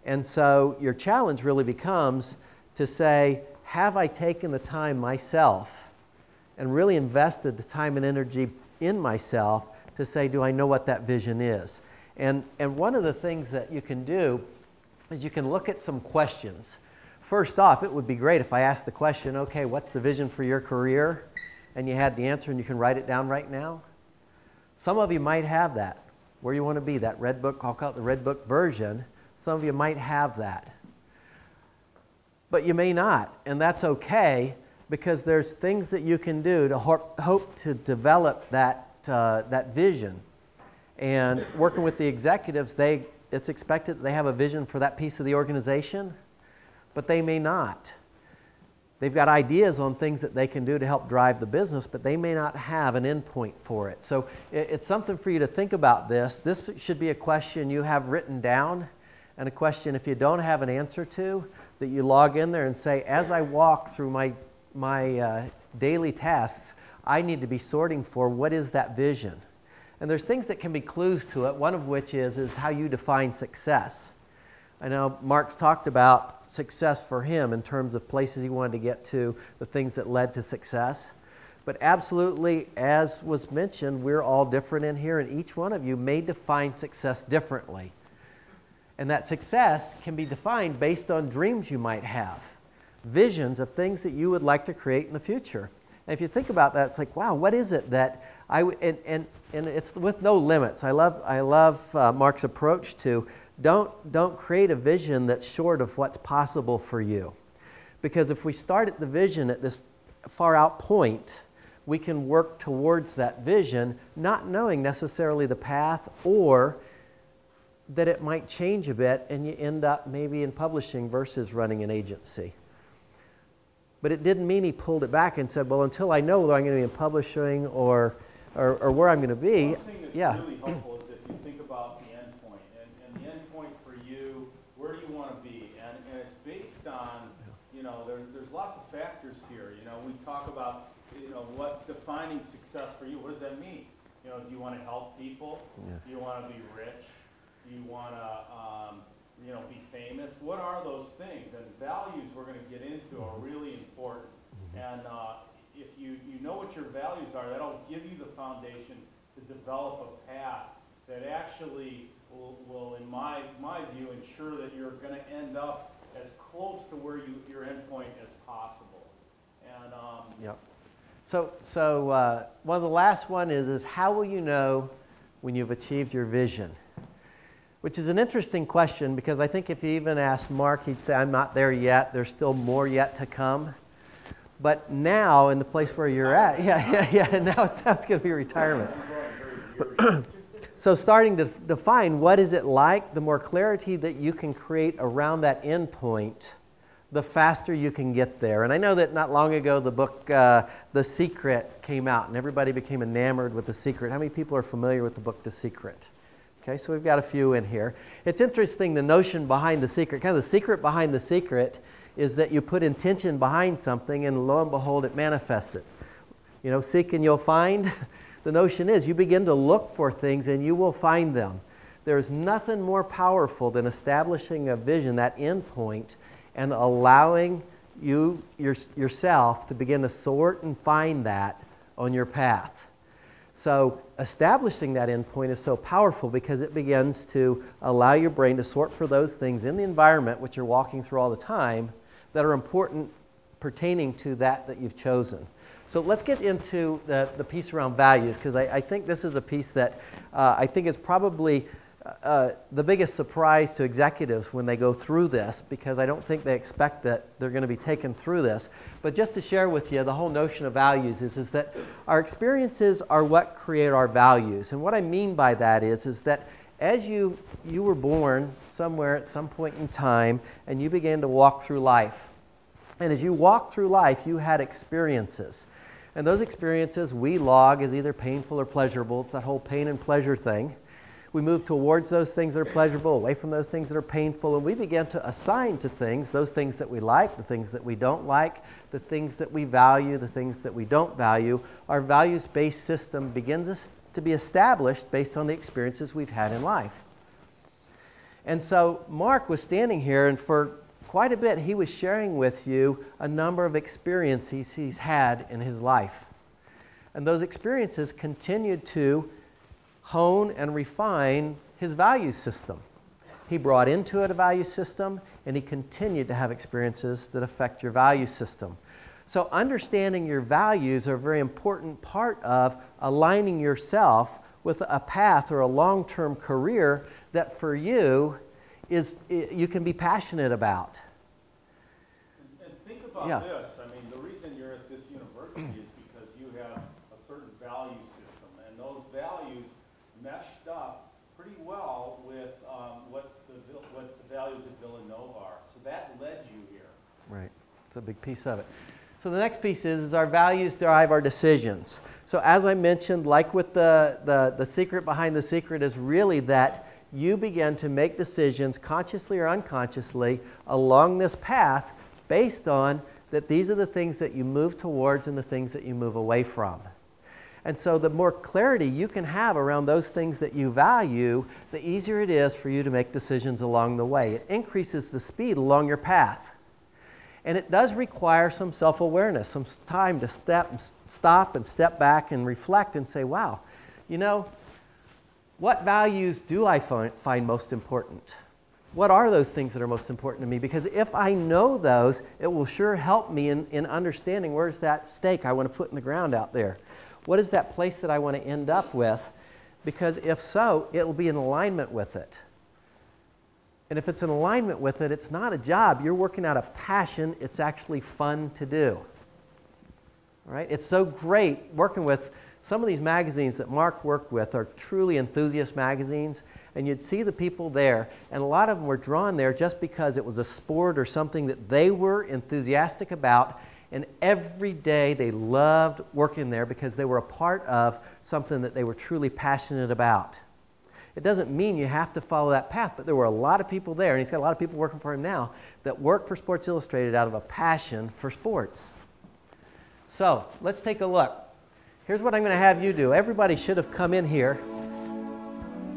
S7: And so your challenge really becomes to say, have I taken the time myself and really invested the time and energy in myself to say, do I know what that vision is? And one of the things that you can do is you can look at some questions. First off, it would be great if I asked the question, okay, what's the vision for your career? And you had the answer and you can write it down right now. Some of you might have that, where you want to be, that red book, I'll call it the red book version. Some of you might have that. But you may not, and that's okay, because there's things that you can do to hope to develop that vision. And working with the executives, it's expected that they have a vision for that piece of the organization, but they may not. They've got ideas on things that they can do to help drive the business, but they may not have an endpoint for it. So it's something for you to think about this. This should be a question you have written down, and a question, if you don't have an answer to, that you log in there and say, as I walk through my daily tasks, I need to be sorting for what is that vision. And there's things that can be clues to it, one of which is how you define success. I know Mark's talked about success for him in terms of places he wanted to get to, the things that led to success. But absolutely, as was mentioned, we're all different in here, and each one of you may define success differently. And that success can be defined based on dreams you might have, visions of things that you would like to create in the future. And if you think about that, it's like, wow, what is it that and it's with no limits. I love Mark's approach to don't create a vision that's short of what's possible for you. Because if we start at the vision at this far out point, we can work towards that vision, not knowing necessarily the path, or that it might change a bit and you end up maybe in publishing versus running an agency. But it didn't mean he pulled it back and said, well, until I know whether I'm going to be in publishing or where I'm going to be.
S2: One thing that's really helpful is if you think about the end point. And the end point for you, where do you want to be? And it's based on, you know, there's lots of factors here. You know, we talk about, you know, what defining success for you. What does that mean? You know, do you want to help people?
S7: Yeah.
S2: Do you want to be rich? Do you want to, you know, be famous? What are those things? And values we're going to get into are really important. And if you know what your values are, that'll give you the foundation to develop a path that actually will in my view, ensure that you're going to end up as close to where your endpoint as possible. And
S7: Yep. So one of the last one is how will you know when you've achieved your vision? Which is an interesting question, because I think if you even asked Mark, he'd say, I'm not there yet. There's still more yet to come. But now, in the place where you're at, now it's going to be retirement. So starting to define what is it like, the more clarity that you can create around that endpoint, the faster you can get there. And I know that not long ago the book The Secret came out and everybody became enamored with The Secret. How many people are familiar with the book The Secret? Okay, so we've got a few in here. It's interesting, the notion behind The Secret, kind of the secret behind The Secret is that you put intention behind something and lo and behold it manifests it. You know, seek and you'll find. The notion is you begin to look for things and you will find them. There's nothing more powerful than establishing a vision, that end point, and allowing yourself to begin to sort and find that on your path. So establishing that end point is so powerful because it begins to allow your brain to sort for those things in the environment which you're walking through all the time that are important pertaining to that you've chosen. So let's get into the piece around values, because I think this is a piece that I think is probably the biggest surprise to executives when they go through this, because I don't think they expect that they're going to be taken through this. But just to share with you, the whole notion of values is that our experiences are what create our values. And what I mean by that is that as you were born somewhere at some point in time and you began to walk through life, and as you walked through life, you had experiences. And those experiences we log as either painful or pleasurable. It's that whole pain and pleasure thing. We move towards those things that are pleasurable, away from those things that are painful, and we begin to assign to things those things that we like, the things that we don't like, the things that we value, the things that we don't value. Our values-based system begins to be established based on the experiences we've had in life. And so Mark was standing here, and for quite a bit he was sharing with you a number of experiences he's had in his life. And those experiences continued to hone and refine his value system. He brought into it a value system, and he continued to have experiences that affect your value system. So understanding your values are a very important part of aligning yourself with a path or a long-term career that for you you can be passionate about.
S2: And think about this. I mean, the reason you're at this university is because you have a certain value system, and those values meshed up pretty well with what the values of Villanova are. So that led you here.
S7: Right. It's a big piece of it. So the next piece is our values drive our decisions. So as I mentioned, like with the secret behind the secret is really that you begin to make decisions consciously or unconsciously along this path based on that these are the things that you move towards and the things that you move away from. And so the more clarity you can have around those things that you value, the easier it is for you to make decisions along the way. It increases the speed along your path. And it does require some self-awareness, some time to stop and step back and reflect and say, wow, you know, what values do I find most important? What are those things that are most important to me? Because if I know those, it will sure help me in understanding where's that stake I want to put in the ground out there. What is that place that I want to end up with? Because if so, it will be in alignment with it. And if it's in alignment with it, it's not a job. You're working out a passion. It's actually fun to do. All right? It's so great working with some of these magazines that Mark worked with are truly enthusiast magazines. And you'd see the people there, and a lot of them were drawn there just because it was a sport or something that they were enthusiastic about. And every day they loved working there because they were a part of something that they were truly passionate about. It doesn't mean you have to follow that path, but there were a lot of people there, and he's got a lot of people working for him now that work for Sports Illustrated out of a passion for sports. So let's take a look. Here's what I'm going to have you do. Everybody should have come in here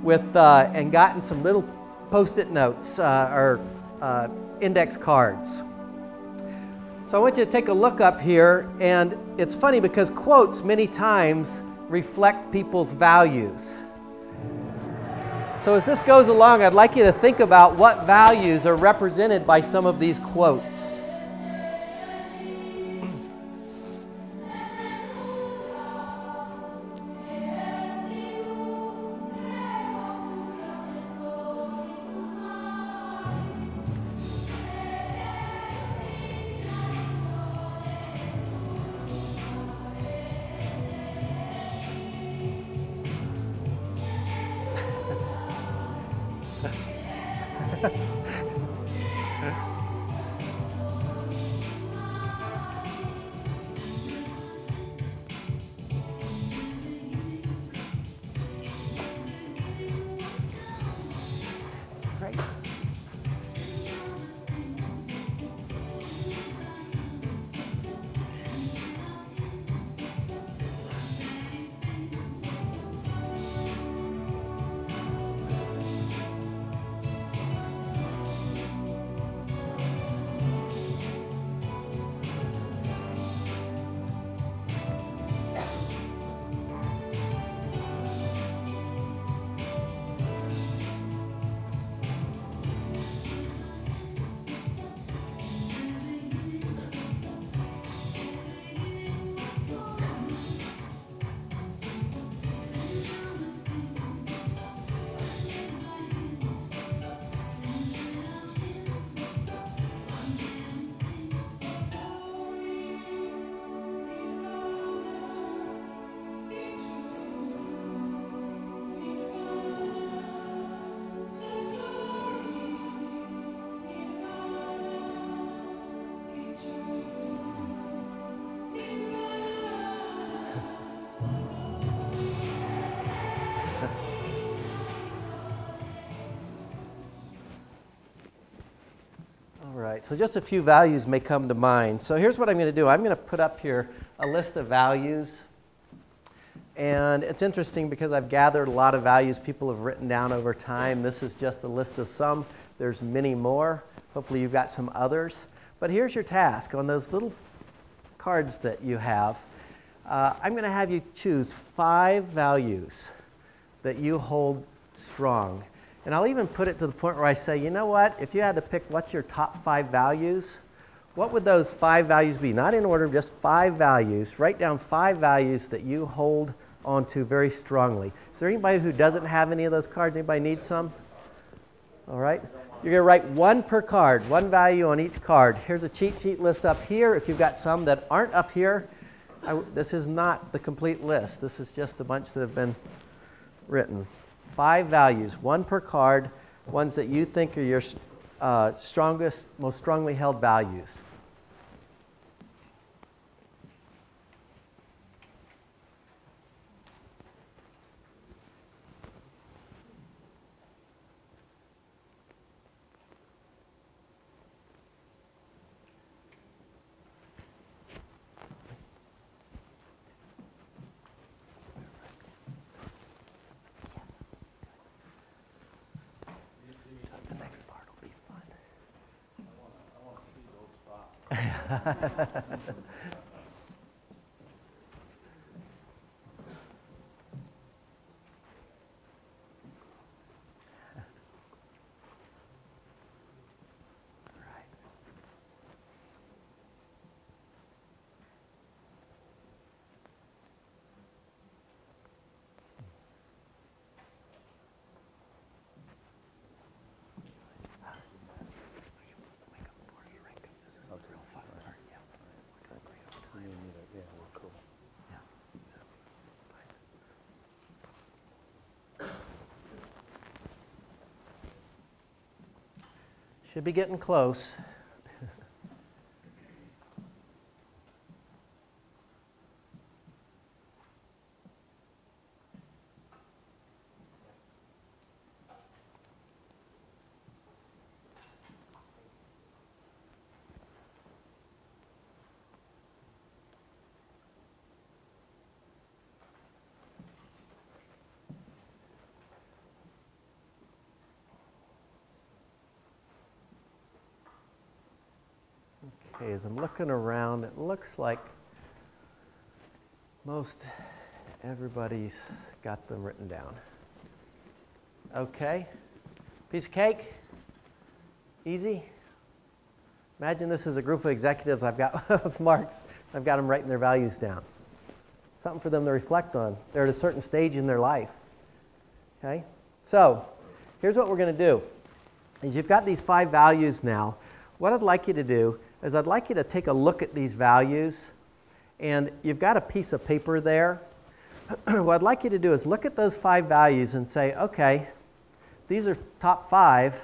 S7: with and gotten some little Post-it notes or index cards. So I want you to take a look up here, and it's funny because quotes many times reflect people's values. So as this goes along, I'd like you to think about what values are represented by some of these quotes. All right, so just a few values may come to mind. So here's what I'm going to do. I'm going to put up here a list of values. And it's interesting because I've gathered a lot of values people have written down over time. This is just a list of some. There's many more. Hopefully you've got some others. But here's your task. On those little cards that you have, I'm going to have you choose 5 values that you hold strong. And I'll even put it to the point where I say, you know what, if you had to pick what's your top 5 values, what would those 5 values be? Not in order, just 5 values. Write down 5 values that you hold onto very strongly. Is there anybody who doesn't have any of those cards? Anybody need some? All right. You're going to write 1 per card, 1 value on each card. Here's a cheat sheet list up here. If you've got some that aren't up here, this is not the complete list. This is just a bunch that have been written. 5 values, 1 per card, ones that you think are your strongest, most strongly held values. Should be getting close. Okay, as I'm looking around, it looks like most everybody's got them written down. Okay, piece of cake, easy. Imagine this is a group of executives I've got with marks. I've got them writing their values down. Something for them to reflect on. They're at a certain stage in their life. Okay, so here's what we're going to do. Is you've got these 5 values now. What I'd like you to do is I'd like you to take a look at these values, and you've got a piece of paper there. What I'd like you to do is look at those 5 values and say, okay, these are top 5.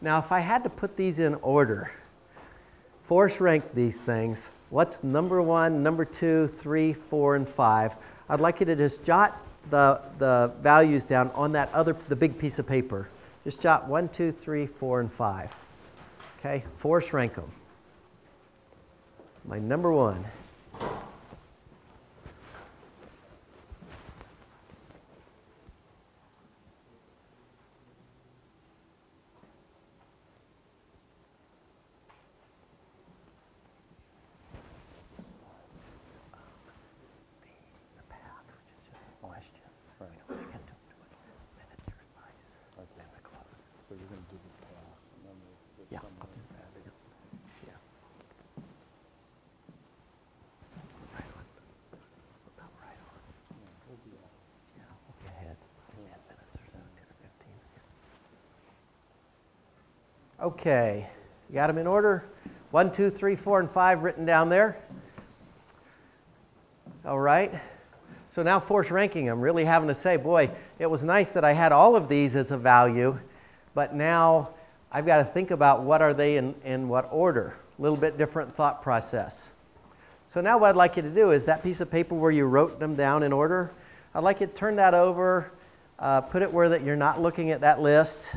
S7: Now if I had to put these in order, force rank these things, what's number 1, number 2, 3, 4, and 5? I'd like you to just jot the values down on the big piece of paper. Just jot 1, 2, 3, 4, and 5. Okay, force rank them. My number 1. Okay, you got them in order? 1, 2, 3, 4, and 5 written down there. All right. So now force ranking, I'm really having to say, boy, it was nice that I had all of these as a value, but now I've got to think about what are they in what order. A little bit different thought process. So now what I'd like you to do is that piece of paper where you wrote them down in order, I'd like you to turn that over, put it where that you're not looking at that list.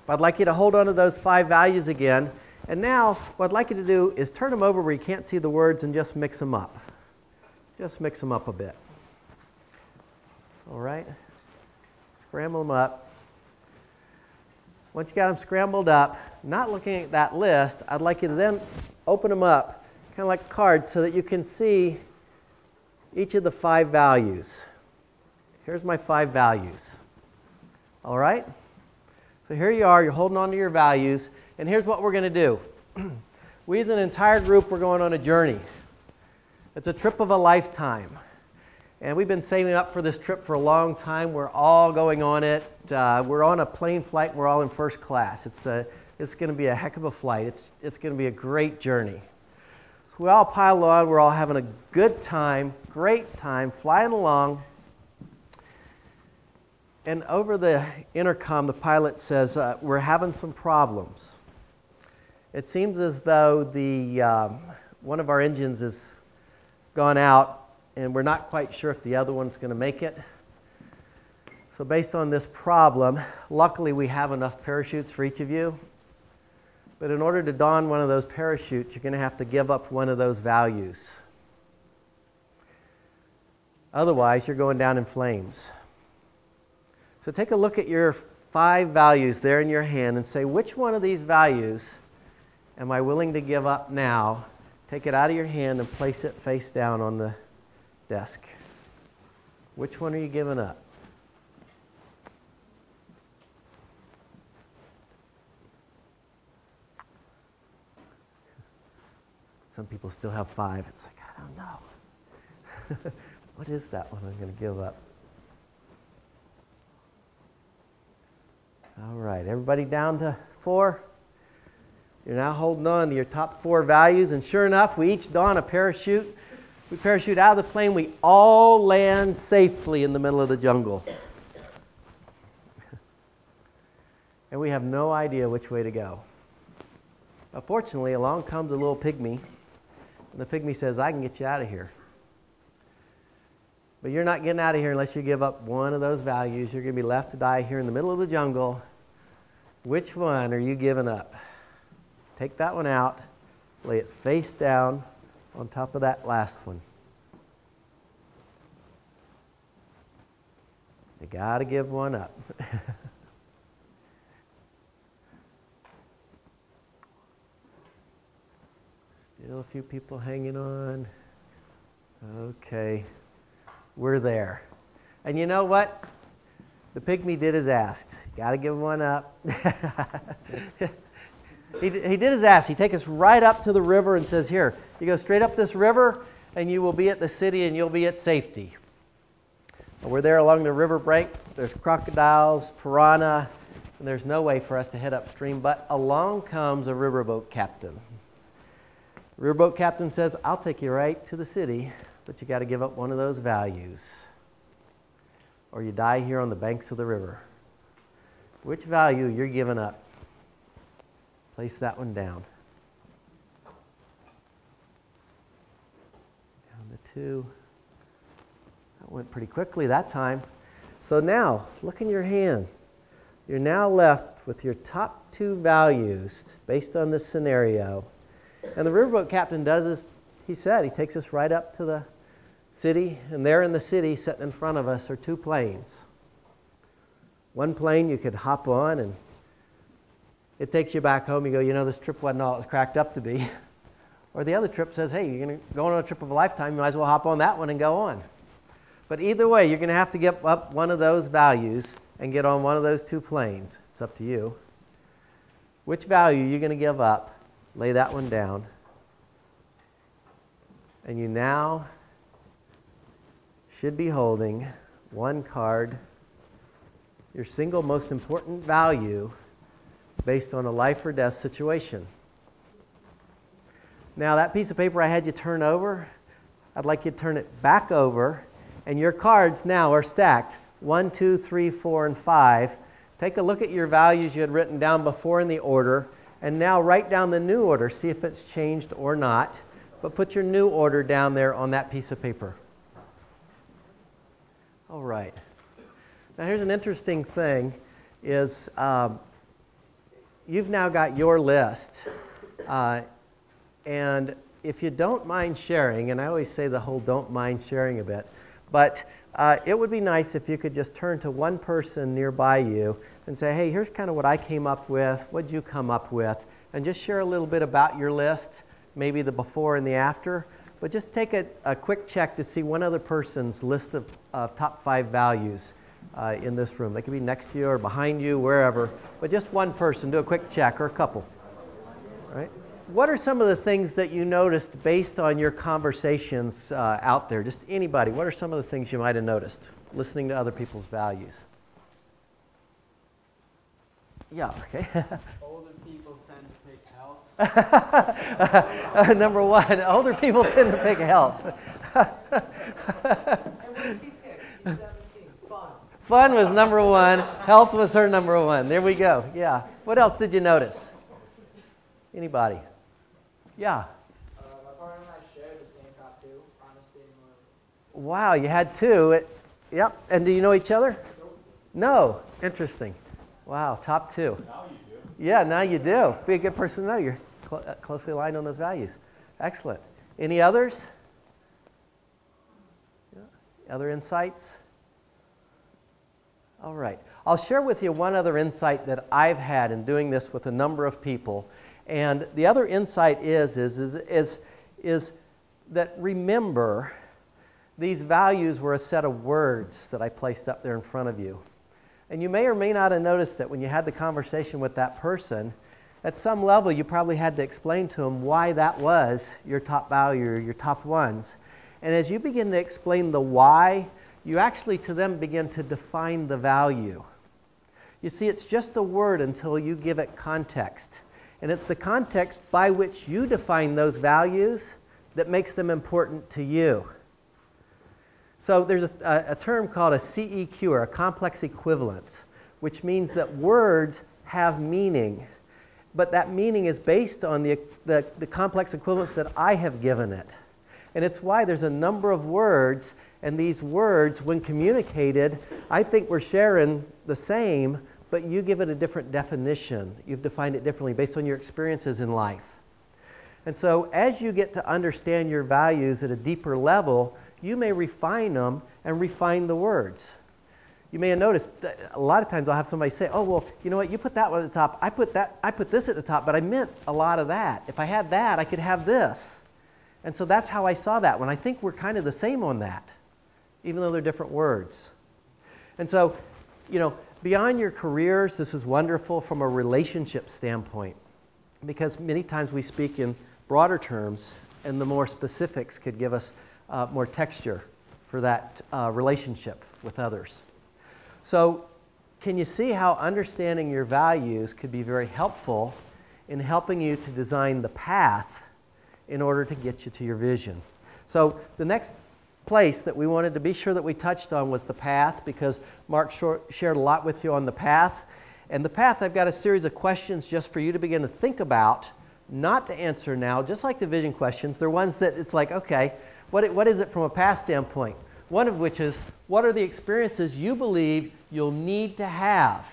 S7: But I'd like you to hold on to those 5 values again. And now, what I'd like you to do is turn them over where you can't see the words and just mix them up. Just mix them up a bit. All right? Scramble them up. Once you got them scrambled up, not looking at that list, I'd like you to then open them up, kind of like cards, so that you can see each of the 5 values. Here's my 5 values. All right? So here you are, you're holding on to your values, and here's what we're going to do. We as an entire group, we're going on a journey. It's a trip of a lifetime. And we've been saving up for this trip for a long time. We're all going on it. We're on a plane flight. We're all in first class. It's going to be a heck of a flight. It's going to be a great journey. So we all pile on. We're all having a good time, great time, flying along. And over the intercom, the pilot says, we're having some problems. It seems as though one of our engines has gone out, and we're not quite sure if the other one's going to make it. So based on this problem, luckily we have enough parachutes for each of you. But in order to don one of those parachutes, you're going to have to give up one of those values. Otherwise, you're going down in flames. So take a look at your 5 values there in your hand and say, which one of these values am I willing to give up now? Take it out of your hand and place it face down on the desk. Which one are you giving up? Some people still have 5. It's like, I don't know. What is that one I'm going to give up? All right, everybody down to 4? You're now holding on to your top 4 values, and sure enough, we each don a parachute. We parachute out of the plane. We all land safely in the middle of the jungle. And we have no idea which way to go. But fortunately, along comes a little pygmy. And the pygmy says, I can get you out of here. But you're not getting out of here unless you give up one of those values. You're going to be left to die here in the middle of the jungle. Which one are you giving up? Take that one out, lay it face down on top of that last one. You got to give one up. Still a few people hanging on. Okay, we're there. And you know what? The pygmy did as asked. Got to give one up. He did his ask. He takes us right up to the river and says, here, you go straight up this river and you will be at the city and you'll be at safety. And we're there along the river bank. There's crocodiles, piranha, and there's no way for us to head upstream. But along comes a riverboat captain. The riverboat captain says, I'll take you right to the city, but you got to give up one of those values, or you die here on the banks of the river. Which value you're giving up? Place that one down. Down to 2. That went pretty quickly that time. So now, look in your hand. You're now left with your top 2 values based on this scenario. And the riverboat captain does as he said. He takes us right up to the city, and there in the city, sitting in front of us, are 2 planes. One plane you could hop on, and it takes you back home. You go, you know, this trip wasn't all it was cracked up to be. Or the other trip says, hey, you're going to go on a trip of a lifetime. You might as well hop on that one and go on. But either way, you're going to have to give up one of those values and get on one of those 2 planes. It's up to you. Which value are you going to give up? Lay that one down. And you now should be holding one card, your single most important value based on a life or death situation. Now that piece of paper I had you turn over, I'd like you to turn it back over, and your cards now are stacked 1, 2, 3, 4, and 5. Take a look at your values you had written down before in the order, and now write down the new order. See if it's changed or not, but put your new order down there on that piece of paper. All right. Now here's an interesting thing is you've now got your list. And if you don't mind sharing, and I always say the whole don't mind sharing a bit, but it would be nice if you could just turn to one person nearby you and say, hey, here's kind of what I came up with, what'd you come up with, and just share a little bit about your list, maybe the before and the after, but just take a quick check to see one other person's list of top 5 values in this room. They could be next to you or behind you, wherever, but just one person, do a quick check, or a couple, all right? What are some of the things that you noticed based on your conversations out there? Just anybody, what are some of the things you might have noticed listening to other people's values? Yeah, okay.
S8: Older people tend to pick health.
S7: Number one, older people tend to pick health.
S8: And what does he pick? He's 17. Fun.
S7: Fun was number one. Health was her number one. There we go. Yeah. What else did you notice? Anybody? Yeah.
S8: My partner and I share the same top 2, honesty and loyalty.
S7: Wow, you had 2. Yep. And do you know each other?
S8: Nope.
S7: No. Interesting. Wow, top 2. Now you do. Yeah, now you do. Be a good person to know. You're closely aligned on those values. Excellent. Any others? Yeah. Other insights? All right. I'll share with you one other insight that I've had in doing this with a number of people. And the other insight is that, remember, these values were a set of words that I placed up there in front of you. And you may or may not have noticed that when you had the conversation with that person, at some level you probably had to explain to them why that was your top value or your top ones. And as you begin to explain the why, you actually to them begin to define the value. You see, it's just a word until you give it context. And it's the context by which you define those values that makes them important to you. So there's a term called a CEQ, or a complex equivalence, which means that words have meaning, but that meaning is based on the complex equivalence that I have given it. And it's why there's a number of words, and these words, when communicated, I think we're sharing the same, but you give it a different definition. You've defined it differently based on your experiences in life. And so as you get to understand your values at a deeper level, you may refine them and refine the words. You may have noticed that a lot of times I'll have somebody say, oh, well, you know what, you put that one at the top, I put this at the top, but I meant a lot of that. If I had that, I could have this. And so that's how I saw that one. I think we're kind of the same on that, even though they're different words. And so, beyond your careers, this is wonderful from a relationship standpoint, because many times we speak in broader terms, and the more specifics could give us more texture for that relationship with others. So can you see how understanding your values could be very helpful in helping you to design the path in order to get you to your vision? So the next place that we wanted to be sure that we touched on was the path, because Mark shared a lot with you on the path. And the path, I've got a series of questions just for you to begin to think about, not to answer now, just like the vision questions. They're ones that it's like, okay, what is it from a path standpoint? One of which is, what are the experiences you believe you'll need to have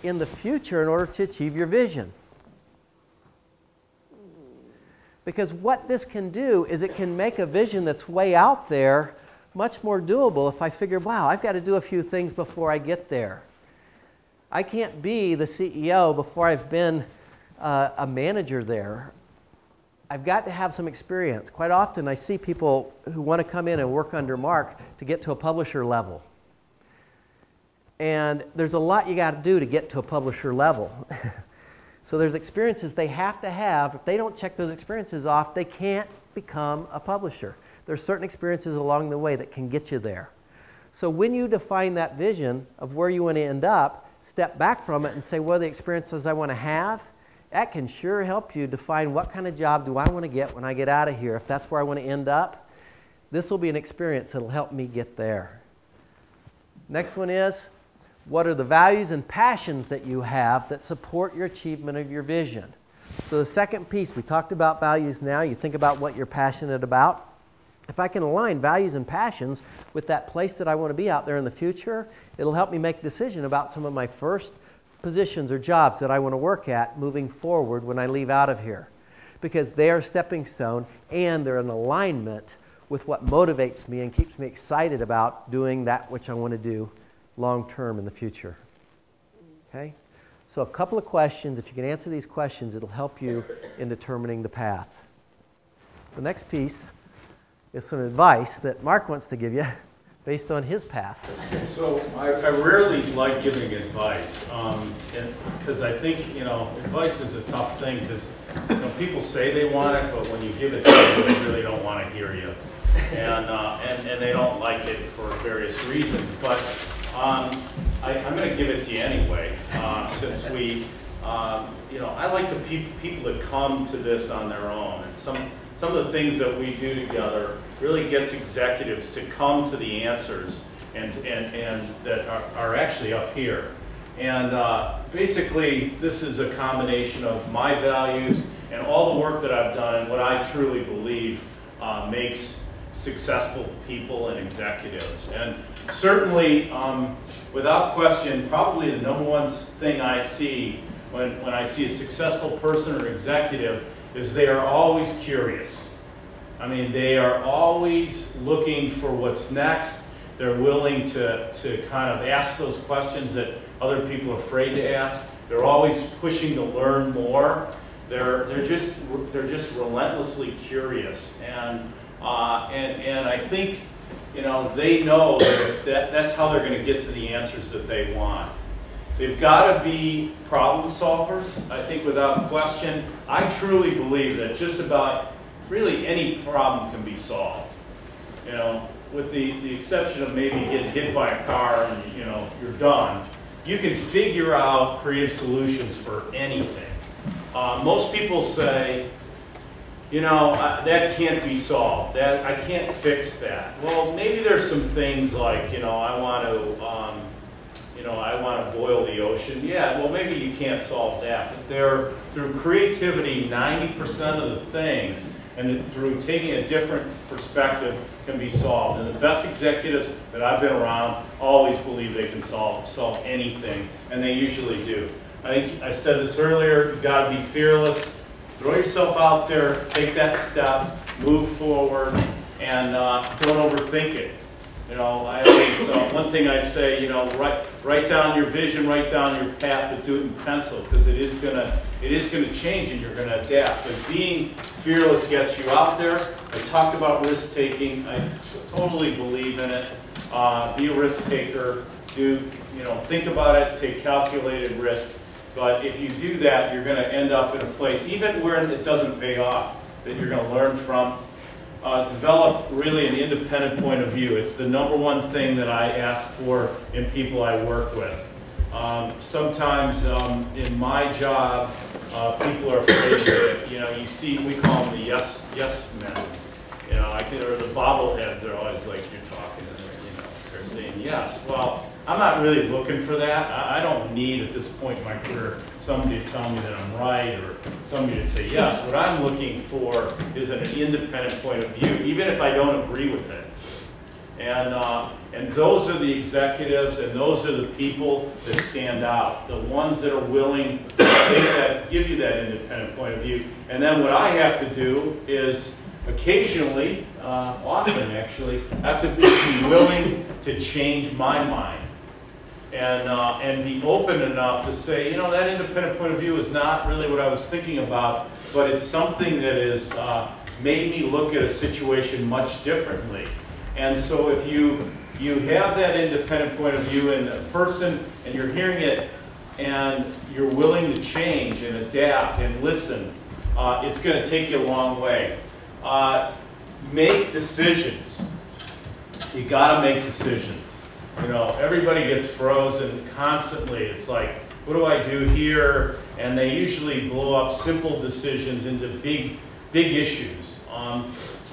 S7: in the future in order to achieve your vision? Because what this can do is it can make a vision that's way out there much more doable if I figure, wow, I've got to do a few things before I get there. I can't be the CEO before I've been a manager there. I've got to have some experience. Quite often I see people who want to come in and work under Mark to get to a publisher level. And there's a lot you got to do to get to a publisher level. So there's experiences they have to have. If they don't check those experiences off, they can't become a publisher. There's certain experiences along the way that can get you there. So when you define that vision of where you want to end up, step back from it and say, what are the experiences I want to have? That can sure help you define what kind of job do I want to get when I get out of here. If that's where I want to end up, this will be an experience that will help me get there. Next one is, what are the values and passions that you have that support your achievement of your vision? So the second piece, we talked about values now. You think about what you're passionate about. If I can align values and passions with that place that I want to be out there in the future, it'll help me make a decision about some of my first positions or jobs that I want to work at moving forward when I leave out of here, because they are a stepping stone and they're in alignment with what motivates me and keeps me excited about doing that which I want to do long term in the future. Okay? So a couple of questions. If you can answer these questions, it'll help you in determining the path. The next piece is some advice that Mark wants to give you based on his path.
S2: So I rarely like giving advice because I think, advice is a tough thing because people say they want it, but when you give it to them, they really don't want to hear you. And they don't like it for various reasons. But I'm going to give it to you anyway, since we, I like to people that come to this on their own. And some of the things that we do together really gets executives to come to the answers and that are actually up here. And basically, this is a combination of my values and all the work that I've done and what I truly believe makes successful people and executives. And certainly, without question, probably the number one thing I see when I see a successful person or executive is they are always curious. I mean, they are always looking for what's next. They're willing to kind of ask those questions that other people are afraid to ask. They're always pushing to learn more. They're just relentlessly curious, and I think they know that that's how they're going to get to the answers that they want. They've got to be problem solvers. I think without question, I truly believe that just about really any problem can be solved. With the exception of maybe getting hit by a car and you're done. You can figure out creative solutions for anything. Most people say, that can't be solved. That I can't fix that. Well, maybe there's some things like I want to boil the ocean. Yeah, well maybe you can't solve that. But through creativity, 90% of the things, and through taking a different perspective, can be solved. And the best executives that I've been around always believe they can solve anything, and they usually do. I think I said this earlier, you've got to be fearless. Throw yourself out there, take that step, move forward, and don't overthink it. One thing I say, write down your vision, write down your path, but do it in pencil, because it is gonna change and you're gonna adapt. But being fearless gets you out there. I talked about risk taking. I totally believe in it. Be a risk taker. Think about it. Take calculated risk. But if you do that, you're going to end up in a place, even where it doesn't pay off, that you're going to learn from. Develop really an independent point of view. It's the number one thing that I ask for in people I work with. Sometimes in my job, people are afraid that, you see, we call them the yes men. Or the bobbleheads. They're always like, you're talking, and they're saying yes. Well, I'm not really looking for that. I don't need, at this point in my career, somebody to tell me that I'm right or somebody to say yes. What I'm looking for is an independent point of view, even if I don't agree with it. And those are the executives and those are the people that stand out, the ones that are willing to give you that independent point of view. And then what I have to do is occasionally, often actually, I have to be willing to change my mind. And be open enough to say, that independent point of view is not really what I was thinking about, but it's something that has made me look at a situation much differently. And so if you have that independent point of view in a person and you're hearing it and you're willing to change and adapt and listen, it's going to take you a long way. Make decisions. You got to make decisions. Everybody gets frozen constantly. It's like, what do I do here? And they usually blow up simple decisions into big issues.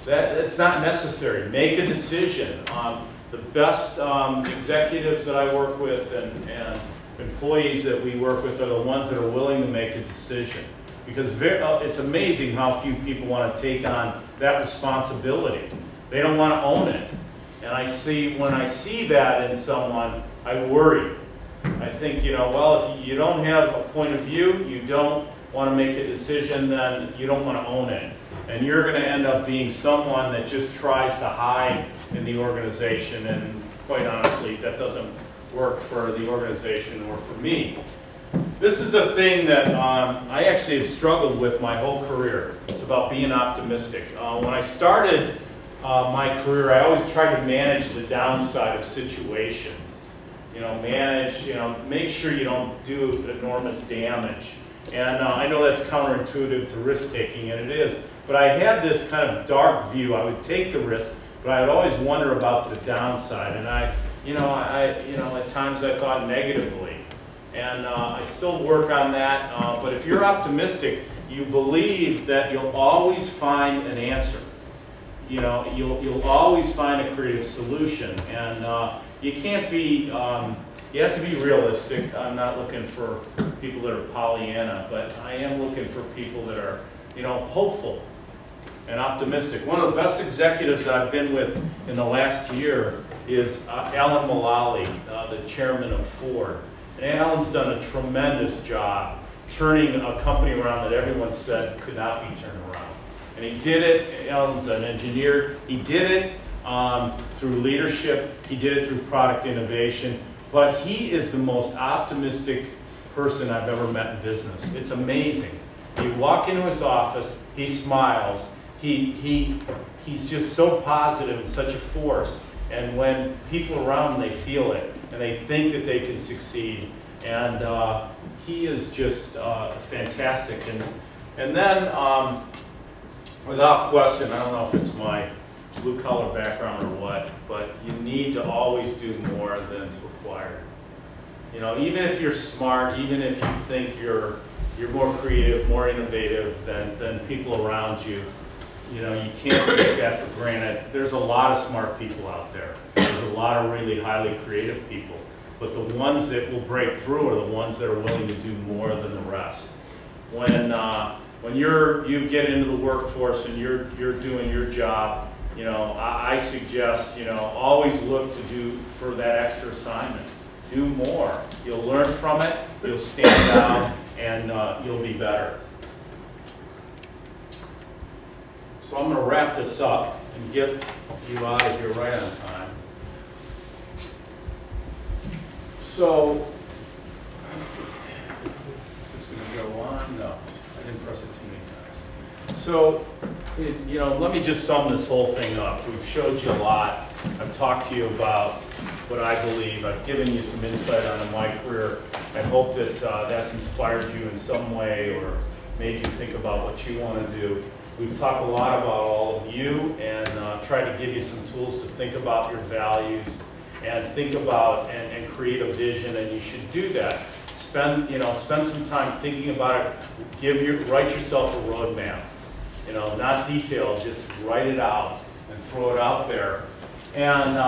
S2: That's not necessary. Make a decision. The best executives that I work with and employees that we work with are the ones that are willing to make a decision. Because it's amazing how few people want to take on that responsibility. They don't want to own it. And when I see that in someone, I worry. I think, well, if you don't have a point of view, you don't want to make a decision, then you don't want to own it. And you're going to end up being someone that just tries to hide in the organization, and quite honestly, that doesn't work for the organization or for me. This is a thing that I actually have struggled with my whole career. It's about being optimistic. When I started my career, I always tried to manage the downside of situations. Make sure you don't do enormous damage. And I know that's counterintuitive to risk-taking, and it is. But I had this kind of dark view. I would take the risk, but I would always wonder about the downside. And at times I thought negatively. And I still work on that. But if you're optimistic, you believe that you'll always find an answer. You'll always find a creative solution. And you can't be, you have to be realistic. I'm not looking for people that are Pollyanna, but I am looking for people that are, hopeful and optimistic. One of the best executives that I've been with in the last year is Alan Mulally, the chairman of Ford. And Alan's done a tremendous job turning a company around that everyone said could not be turned around. And he did it. Alan's an engineer. He did it through leadership. He did it through product innovation. But he is the most optimistic person I've ever met in business. It's amazing. You walk into his office, he smiles. He's just so positive and such a force. And when people around him, they feel it, and they think that they can succeed. And he is just fantastic. And then, without question, I don't know if it's my blue-collar background or what, but you need to always do more than's required. Even if you're smart, even if you think you're more creative, more innovative than people around you, you can't take that for granted. There's a lot of smart people out there. There's a lot of really highly creative people. But the ones that will break through are the ones that are willing to do more than the rest. When you get into the workforce and you're doing your job, I suggest, always look to do for that extra assignment. Do more. You'll learn from it, you'll stand out, and you'll be better. So I'm going to wrap this up and get you out of here right on time. So, just going to go on. No, I didn't press it too many times. So, let me just sum this whole thing up. We've showed you a lot. I've talked to you about what I believe. I've given you some insight on my career. I hope that that's inspired you in some way or made you think about what you want to do. We've talked a lot about all of you and tried to give you some tools to think about your values and think about and create a vision, and you should do that. Spend some time thinking about it. Write yourself a roadmap. Not detailed, just write it out and throw it out there. And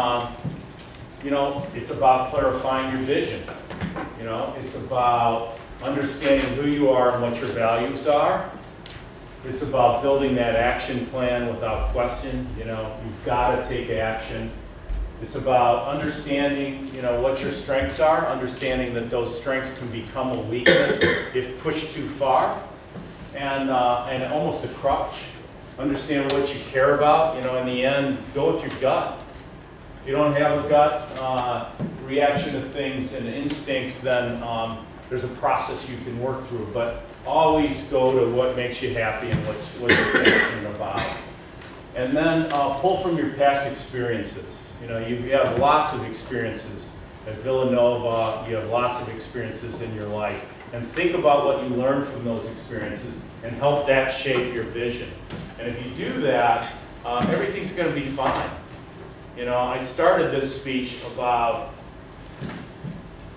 S2: it's about clarifying your vision. It's about understanding who you are and what your values are. It's about building that action plan without question. You've got to take action. It's about understanding, what your strengths are, understanding that those strengths can become a weakness if pushed too far, and almost a crutch. Understand what you care about. In the end, go with your gut. If you don't have a gut reaction to things and instincts, then there's a process you can work through. But always go to what makes you happy and what you're passionate about. And then pull from your past experiences. You have lots of experiences at Villanova. You have lots of experiences in your life. And think about what you learned from those experiences and help that shape your vision. And if you do that, everything's going to be fine. I started this speech about,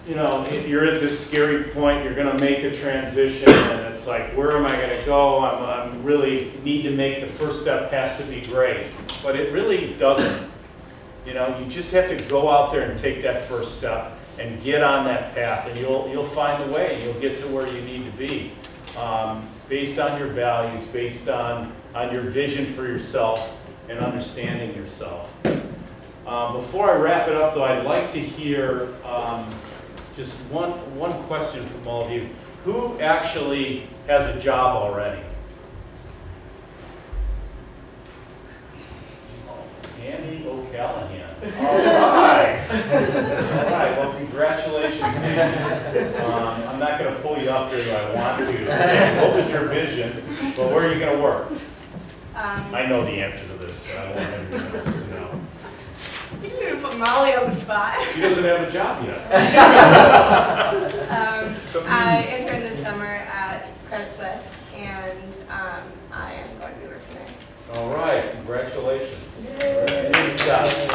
S2: you're at this scary point, you're going to make a transition, and it's like, where am I going to go? I really need to make the first step, has to be great. But it really doesn't. You just have to go out there and take that first step and get on that path, and you'll find a way. You'll get to where you need to be, based on your values, based on your vision for yourself and understanding yourself. Before I wrap it up, though, I'd like to hear just one question from all of you. Who actually has a job already? Andy O'Callahan. All right. All right. Well, congratulations, Andy. I'm not going to pull you up here if I want to. What was your vision? But where are you going to work? I know the answer to this, but I want everyone else to know.
S9: You can even put Molly on the spot.
S2: She doesn't have a job yet.
S9: I interned this summer at Credit Suisse, and I am going to be working there.
S2: All right. Congratulations. Good stuff.